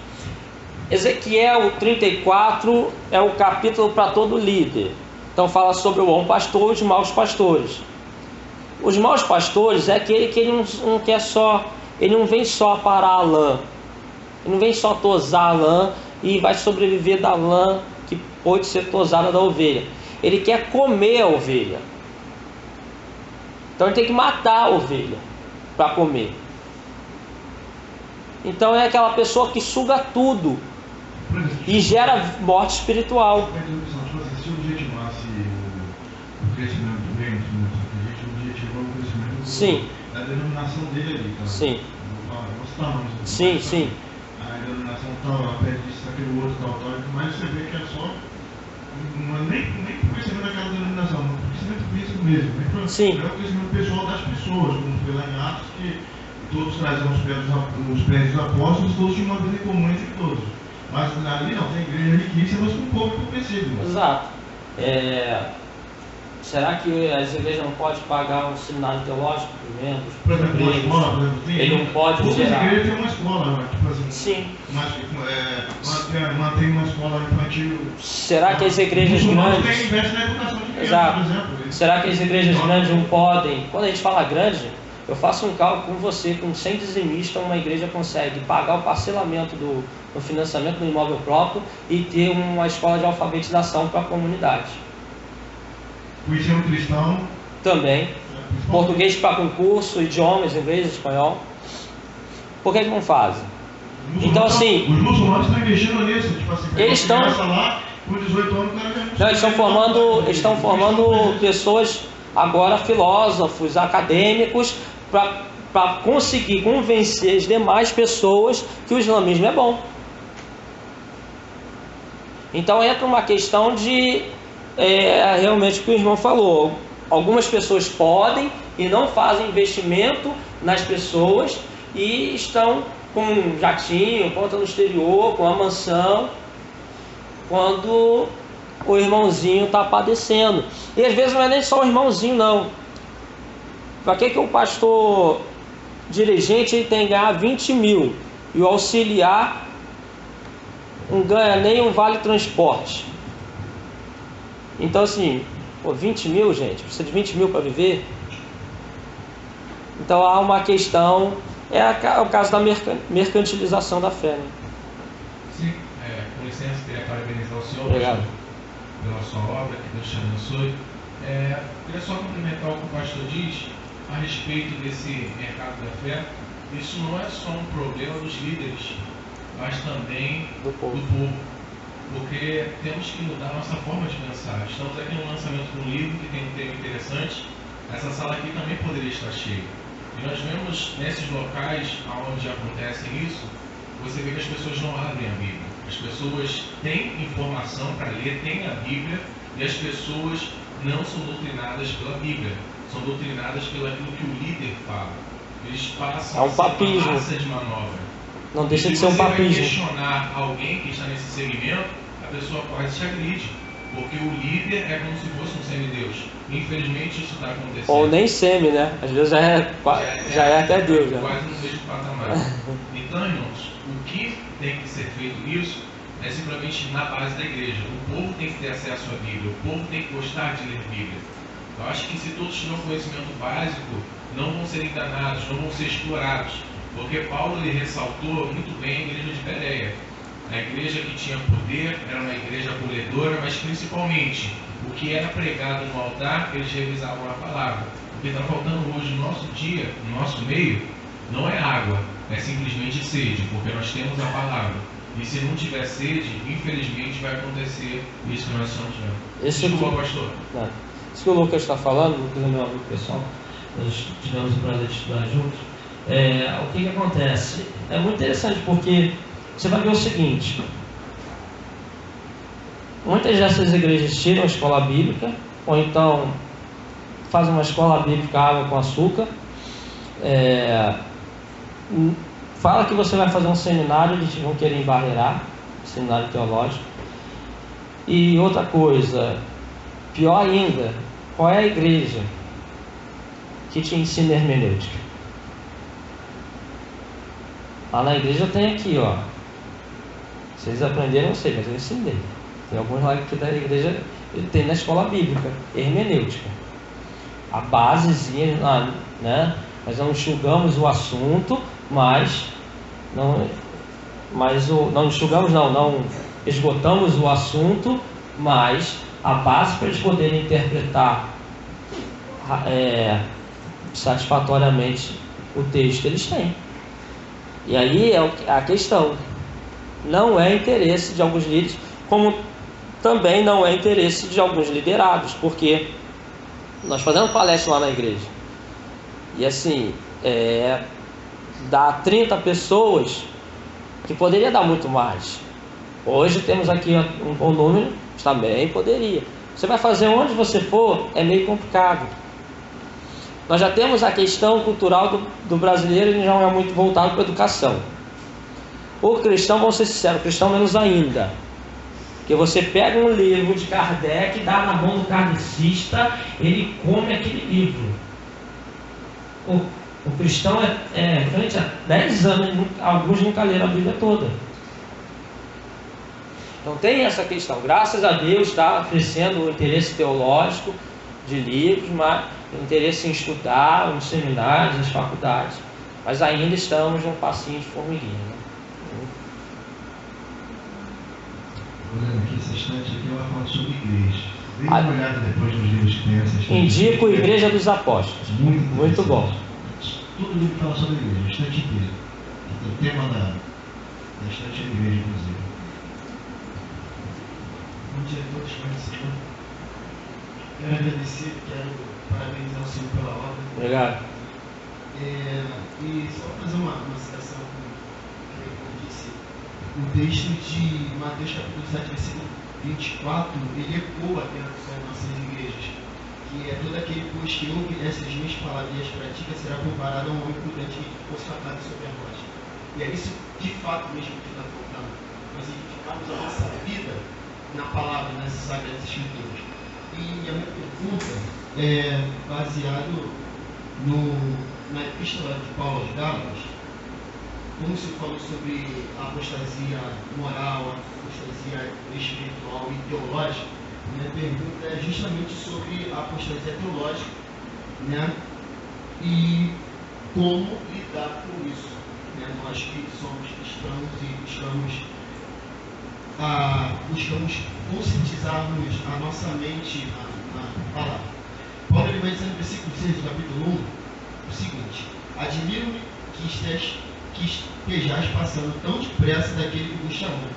Ezequiel 34 é o capítulo para todo líder. Então fala sobre o bom pastor e os maus pastores. Os maus pastores é aquele que ele não quer só, ele não vem só parar a lã, ele não vem só tosar a lã e vai sobreviver da lã que pode ser tosada da ovelha. Ele quer comer a ovelha. Então ele tem que matar a ovelha para comer. Então é aquela pessoa que suga tudo e gera morte espiritual. Se objetivasse o crescimento do reino, a gente objetivou o crescimento da denominação dele ali. Tá? Sim. Sim. A denominação tal, ela pede isso, aquele outro, tal, mas você vê que é só. Não é nem o crescimento daquela denominação, é o crescimento físico mesmo. É o crescimento pessoal das pessoas, como foi lá em Atos, que todos traziam os prédios dos apóstolos, todos tinham uma vida em comum entre todos. Mas ali não, tem igreja riquíssima, mas com pouco empobrecida. Exato. Será que as igrejas não podem pagar um seminário teológico para os membros? Por exemplo, uma escola, por exemplo, ele não pode todas gerar. as igrejas têm uma escola, tipo assim. Sim. Mantém uma escola infantil. Será que as igrejas grandes... investem na educação de criança, Exato. por exemplo. Será que as igrejas grandes não podem... Quando a gente fala grande, eu faço um cálculo com você, com 100 dizimistas, uma igreja consegue pagar o parcelamento do financiamento do imóvel próprio e ter uma escola de alfabetização para a comunidade. O ensino cristão. Também. Português para concurso, idiomas, inglês, espanhol. Por que não fazem? Então, assim... Os muçulmanos estão investindo nisso. Tipo assim, eles estão... lá, com 18 anos, o cara já não, eles estão formando pessoas, agora filósofos, acadêmicos, para conseguir convencer as demais pessoas que o islamismo é bom. Então entra uma questão de realmente o que o irmão falou. Algumas pessoas podem e não fazem investimento nas pessoas e estão com um jatinho, conta no exterior, com uma mansão, quando o irmãozinho está padecendo. E às vezes não é nem só o irmãozinho, não. Para que o pastor dirigente ele tem que ganhar 20 mil e o auxiliar não ganha nem um vale transporte? Então assim, 20 mil, gente, precisa de 20 mil para viver? Então há uma questão, é o caso da mercantilização da fé, né? Sim, com licença, queria parabenizar o senhor. Obrigado. Pela sua obra, que Deus te abençoe. Queria só complementar o que o pastor diz a respeito desse mercado da fé. Isso não é só um problema dos líderes, mas também do povo. Porque temos que mudar a nossa forma de pensar. Estamos aqui no lançamento de um livro que tem um tema interessante. Essa sala aqui também poderia estar cheia. E nós vemos nesses locais onde acontece isso, você vê que as pessoas não abrem a Bíblia. As pessoas têm informação para ler, têm a Bíblia, e as pessoas não são doutrinadas pela Bíblia. São doutrinadas pelo que o líder fala. Eles passam a ser uma massa de manobra. Não deixa de ser um papismo. Se você vai questionar alguém que está nesse segmento, a pessoa quase te agride. Porque o líder é como se fosse um semideus. Infelizmente isso está acontecendo. Ou nem semi, né? Às vezes já é até Deus. Já. Quase no mesmo patamar. Então, irmãos, o que tem que ser feito isso é simplesmente na base da igreja. O povo tem que ter acesso à Bíblia. O povo tem que gostar de ler Bíblia. Eu acho que se todos tiverem um conhecimento básico, não vão ser enganados, não vão ser explorados. Porque Paulo ele ressaltou muito bem a igreja de Bereia. A igreja que tinha poder era uma igreja acolhedora, mas principalmente o que era pregado no altar, eles revisavam a palavra. O que está faltando hoje no nosso dia, no nosso meio, não é água, é simplesmente sede, porque nós temos a palavra. E se não tiver sede, infelizmente vai acontecer isso que nós estamos vendo. Desculpa, pastor. Não. Isso que o Lucas está falando, o Lucas é meu amigo pessoal, nós tivemos o prazer de estudar juntos. O que acontece? É muito interessante porque você vai ver o seguinte: muitas dessas igrejas tiram a escola bíblica, ou então fazem uma escola bíblica água com açúcar, fala que você vai fazer um seminário, eles vão querer embarrear, seminário teológico. E outra coisa, pior ainda, qual é a igreja que te ensina hermenêutica? Lá na igreja tem aqui, ó. Vocês aprenderam, não sei, mas eu ensinei. Tem alguns lá que da igreja tem na escola bíblica, hermenêutica. A basezinha, né? Nós não enxugamos o assunto, mas não enxugamos, não esgotamos o assunto, mas a base para eles poderem interpretar satisfatoriamente o texto eles têm. E aí é a questão. Não é interesse de alguns líderes, como também não é interesse de alguns liderados, porque nós fazemos palestra lá na igreja e assim dá 30 pessoas, que poderia dar muito mais. Hoje temos aqui um bom número, também poderia. Você vai fazer onde você for, é meio complicado. Nós já temos a questão cultural do brasileiro, ele não é muito voltado para a educação. O cristão, vamos ser sinceros, o cristão menos ainda. Porque você pega um livro de Kardec, dá na mão do kardecista, ele come aquele livro. O cristão frente a 10 anos, alguns nunca leram a Bíblia toda. Então tem essa questão. Graças a Deus está crescendo o interesse teológico de livros, mas o interesse em estudar, nos seminários, nas faculdades. Mas ainda estamos num passinho de formiguinha. Né? Olhando aqui, essa estante aqui, ela fala sobre igreja. Dê uma olhada depois nos livros que tem essa estante. Indico Igreja dos Apóstolos. Muito bom. Todo livro fala sobre igreja, a estante inteira. O tema da estante é a igreja, inclusive. Bom dia a todos, Pai do Senhor. Quero agradecer, quero parabenizar o Senhor pela obra. Obrigado. E só fazer uma citação que eu disse. O texto de Mateus capítulo 7, versículo 24, ele ecoa dentro das nossas igrejas. Que é todo aquele, pois, que ouve essas minhas palavras e as pratica, será comparado a um homem prudente que ficou sentado sobre a rocha. E é isso de fato mesmo que está faltando. Nós edificarmos a nossa vida na palavra, nessas sagradas escrituras. E a minha pergunta é baseado na epístola de Paulo aos Gálatas, como se falou sobre a apostasia moral, a apostasia espiritual e teológica. Minha pergunta é justamente sobre a apostasia teológica, né? E como lidar com isso, né? Nós que somos cristãos e buscamos conscientizarmos a nossa mente na palavra. Paulo ele vai dizer no versículo 6 do capítulo 1 o seguinte: admiro-me que estejais passando tão depressa daquele que vos chamou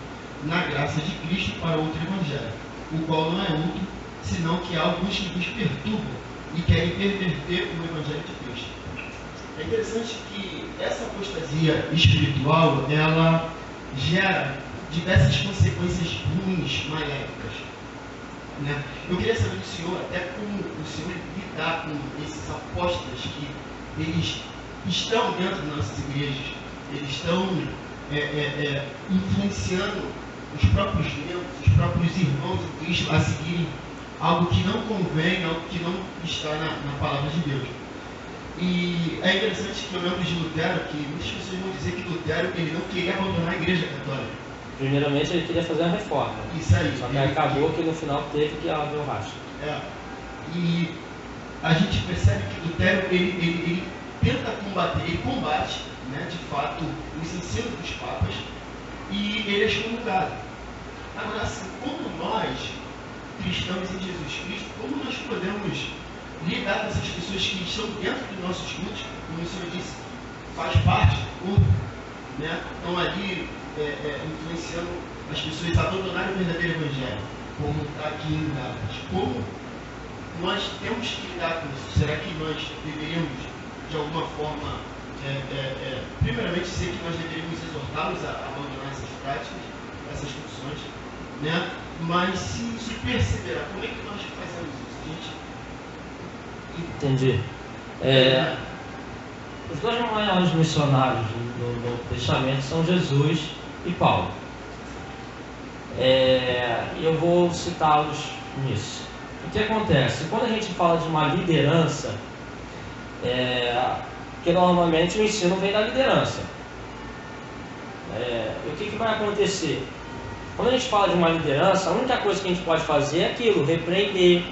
na graça de Cristo para outro evangelho, o qual não é outro, senão que há alguns que vos perturbam e querem perverter o evangelho de Cristo. É interessante que essa apostasia espiritual, ela gera diversas consequências ruins, maléficas. Né? Eu queria saber do senhor, até como o senhor lidar com esses apóstolos que eles estão dentro das nossas igrejas, eles estão influenciando os próprios membros, os próprios irmãos em Cristo a seguirem algo que não convém, algo que não está na palavra de Deus. E é interessante que eu lembro de Lutero, que muitas pessoas vão dizer que Lutero ele não queria abandonar a igreja católica. Primeiramente ele queria fazer uma reforma. Isso aí. Só que acabou que no final teve que haver o rastro. E a gente percebe que Lutero ele tenta combater, ele combate, né, de fato, os ensinos dos papas e ele é excomungado. Agora, assim, como nós, cristãos em Jesus Cristo, como nós podemos lidar com essas pessoas que estão dentro dos nossos cultos, como o senhor disse, faz parte do corpo, né? Estão ali influenciando as pessoas a abandonarem o verdadeiro evangelho, como está aqui em Gálatas. Como nós temos que lidar com isso? Será que nós deveríamos, de alguma forma, primeiramente dizer que nós deveríamos exortá-los a abandonar essas práticas, essas funções, né? Mas se isso perseverar, como é que nós fazemos isso? Entendi. Os dois maiores missionários do Novo Testamento são Jesus e Paulo. E eu vou citá-los nisso. O que acontece? Quando a gente fala de uma liderança, porque normalmente o ensino vem da liderança. O que vai acontecer? Quando a gente fala de uma liderança, a única coisa que a gente pode fazer é aquilo, repreender,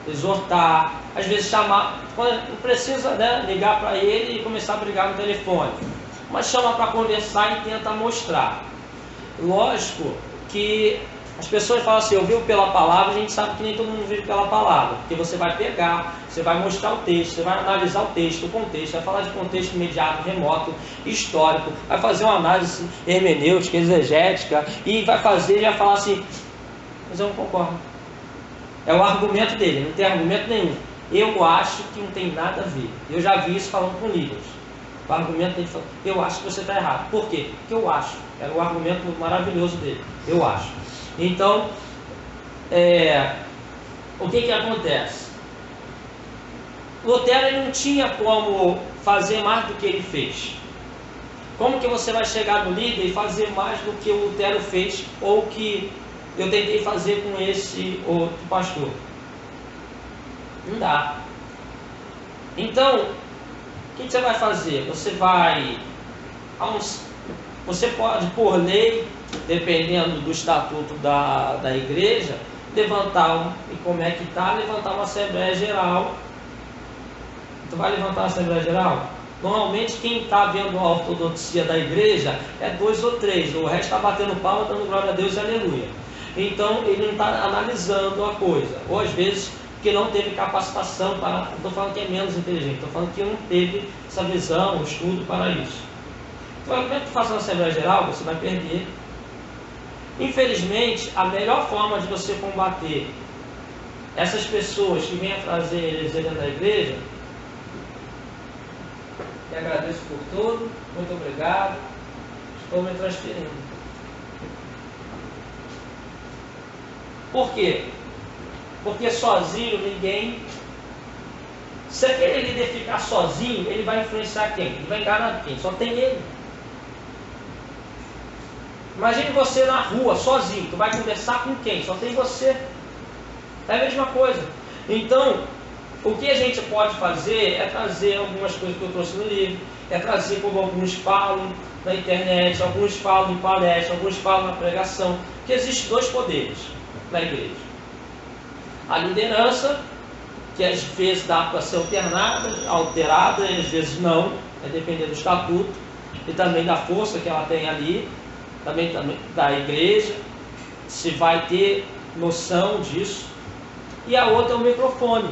exortar, às vezes chamar, não precisa, né, ligar para ele e começar a brigar no telefone, mas chama para conversar e tenta mostrar. Lógico que as pessoas falam assim, eu vivo pela palavra, a gente sabe que nem todo mundo vive pela palavra, porque você vai pegar, você vai mostrar o texto, você vai analisar o texto, o contexto, vai falar de contexto imediato, remoto, histórico, vai fazer uma análise hermenêutica, exegética, e vai falar assim, mas eu não concordo. É o argumento dele, não tem argumento nenhum. Eu acho que não tem nada a ver. Eu já vi isso falando com líderes. O argumento dele falou, eu acho que você está errado. Por quê? Porque eu acho. Era o argumento maravilhoso dele. Eu acho. Então, o que acontece? Lutero ele não tinha como fazer mais do que ele fez. Como que você vai chegar no líder e fazer mais do que o Lutero fez ou que eu tentei fazer com esse outro pastor? Não dá. Então, o que você vai fazer? Você pode, por lei, dependendo do estatuto da igreja, levantar e como é que está, levantar uma Assembleia Geral. Tu vai levantar uma Assembleia Geral? Normalmente quem está vendo a ortodoxia da igreja é 2 ou 3, o resto está batendo palma, dando glória a Deus e aleluia. Então ele não está analisando a coisa, ou às vezes que não teve capacitação para, não estou falando que é menos inteligente, estou falando que não teve essa visão, estudo para isso. Então, como é que tu faz uma Assembleia Geral? Você vai perder. Infelizmente, a melhor forma de você combater essas pessoas que vêm a trazer heresia dentro da igreja, e agradeço por tudo, muito obrigado, estou me transferindo. Por quê? Porque sozinho ninguém. Se aquele líder ficar sozinho, ele vai influenciar quem? Ele vai enganar quem? Só tem ele. Imagine você na rua, sozinho, tu vai conversar com quem? Só tem você. É a mesma coisa. Então, o que a gente pode fazer é trazer algumas coisas que eu trouxe no livro, é trazer como alguns falam na internet, alguns falam em palestra, alguns falam na pregação, que existem 2 poderes na igreja. A liderança, que às vezes dá para ser alterada, e às vezes não, é depender do estatuto, e também da força que ela tem ali, também da igreja, se vai ter noção disso. E a outra é o microfone.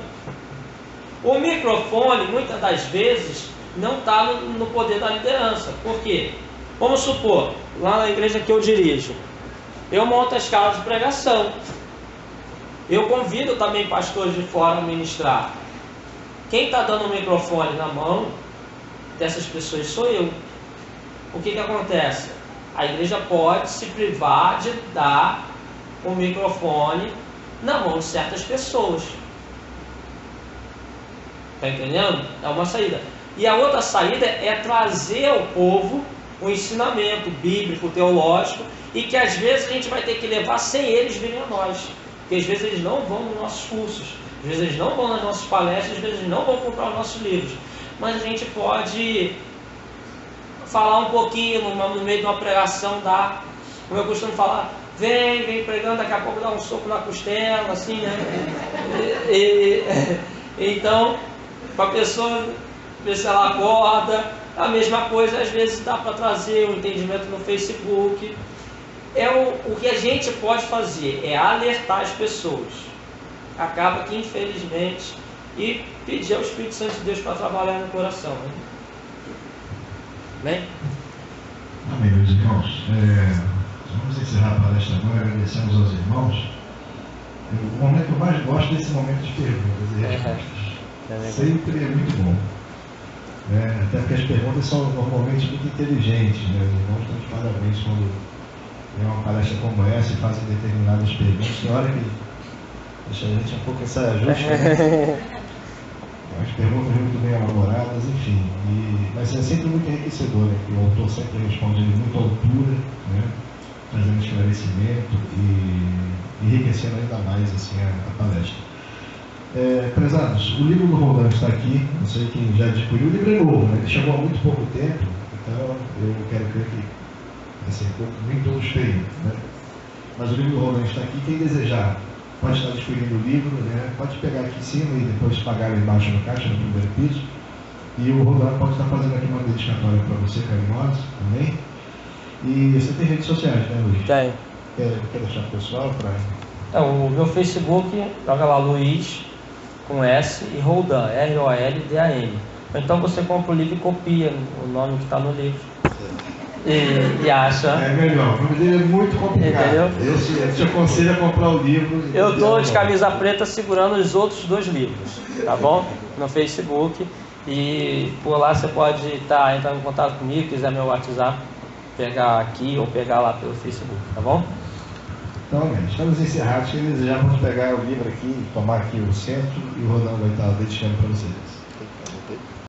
O microfone, muitas das vezes, não está no poder da liderança. Por quê? Vamos supor, lá na igreja que eu dirijo, eu monto as casas de pregação. Eu convido também pastores de fora a ministrar. Quem está dando o microfone na mão dessas pessoas sou eu. O que acontece? A igreja pode se privar de dar o microfone na mão de certas pessoas. Está entendendo? É uma saída. E a outra saída é trazer ao povo o ensinamento bíblico, teológico, e que às vezes a gente vai ter que levar sem eles virem a nós. Porque às vezes eles não vão nos nossos cursos, às vezes eles não vão nas nossas palestras, às vezes eles não vão comprar os nossos livros. Mas a gente pode falar um pouquinho no meio de uma pregação, como eu costumo falar, vem pregando, daqui a pouco dá um soco na costela, assim, né? Então, para a pessoa ver se ela acorda. A mesma coisa, às vezes dá para trazer um entendimento no Facebook. O que a gente pode fazer é alertar as pessoas. Acaba que, infelizmente, e pedir ao Espírito Santo de Deus para trabalhar no coração. Né? Amém? Amém, meus irmãos. Vamos encerrar a palestra agora. Agradecemos aos irmãos. O momento que eu mais gosto é esse momento de perguntas e respostas. Sempre é muito bom. Até porque as perguntas são normalmente muito inteligentes. Né? Os irmãos estão de parabéns quando tem uma palestra como essa e fazem determinadas perguntas. Tem hora que deixa a gente um pouco em saia justa. Né? As perguntas muito bem elaboradas, enfim. Mas é sempre muito enriquecedor, né? Que o autor sempre responde de muita altura, né? Trazendo esclarecimento e enriquecendo ainda mais assim, a palestra. Prezados, o livro do Roldan está aqui, não sei quem já adquiriu. O livro é novo, né? Ele chegou há muito pouco tempo, então eu quero crer que assim, nem todos têm, né? Mas o livro do Roldan está aqui. Quem desejar pode estar adquirindo o livro, né? Pode pegar aqui em cima e depois pagar lá embaixo no caixa, no primeiro piso. E o Roldan pode estar fazendo aqui uma dedicatória para você, carinhosa, também. E você tem redes sociais, né, Luiz? Tem. Quer deixar o pessoal para... Então, o meu Facebook, joga lá Luiz, com S, e Roldan, R-O-L-D-A-N. Então você compra o livro e copia o nome que está no livro. E acha. É melhor, o nome dele é muito complicado. Entendeu? Eu te aconselho a comprar o livro. Eu estou de camisa preta segurando os outros 2 livros, tá bom? No Facebook. E por lá você pode estar entrando em contato comigo, quiser meu WhatsApp, pegar aqui ou pegar lá pelo Facebook, tá bom? Então, estamos encerrados. Quem desejar, vamos pegar o livro aqui, tomar aqui o centro e o Roldan vai estar dedicando para vocês.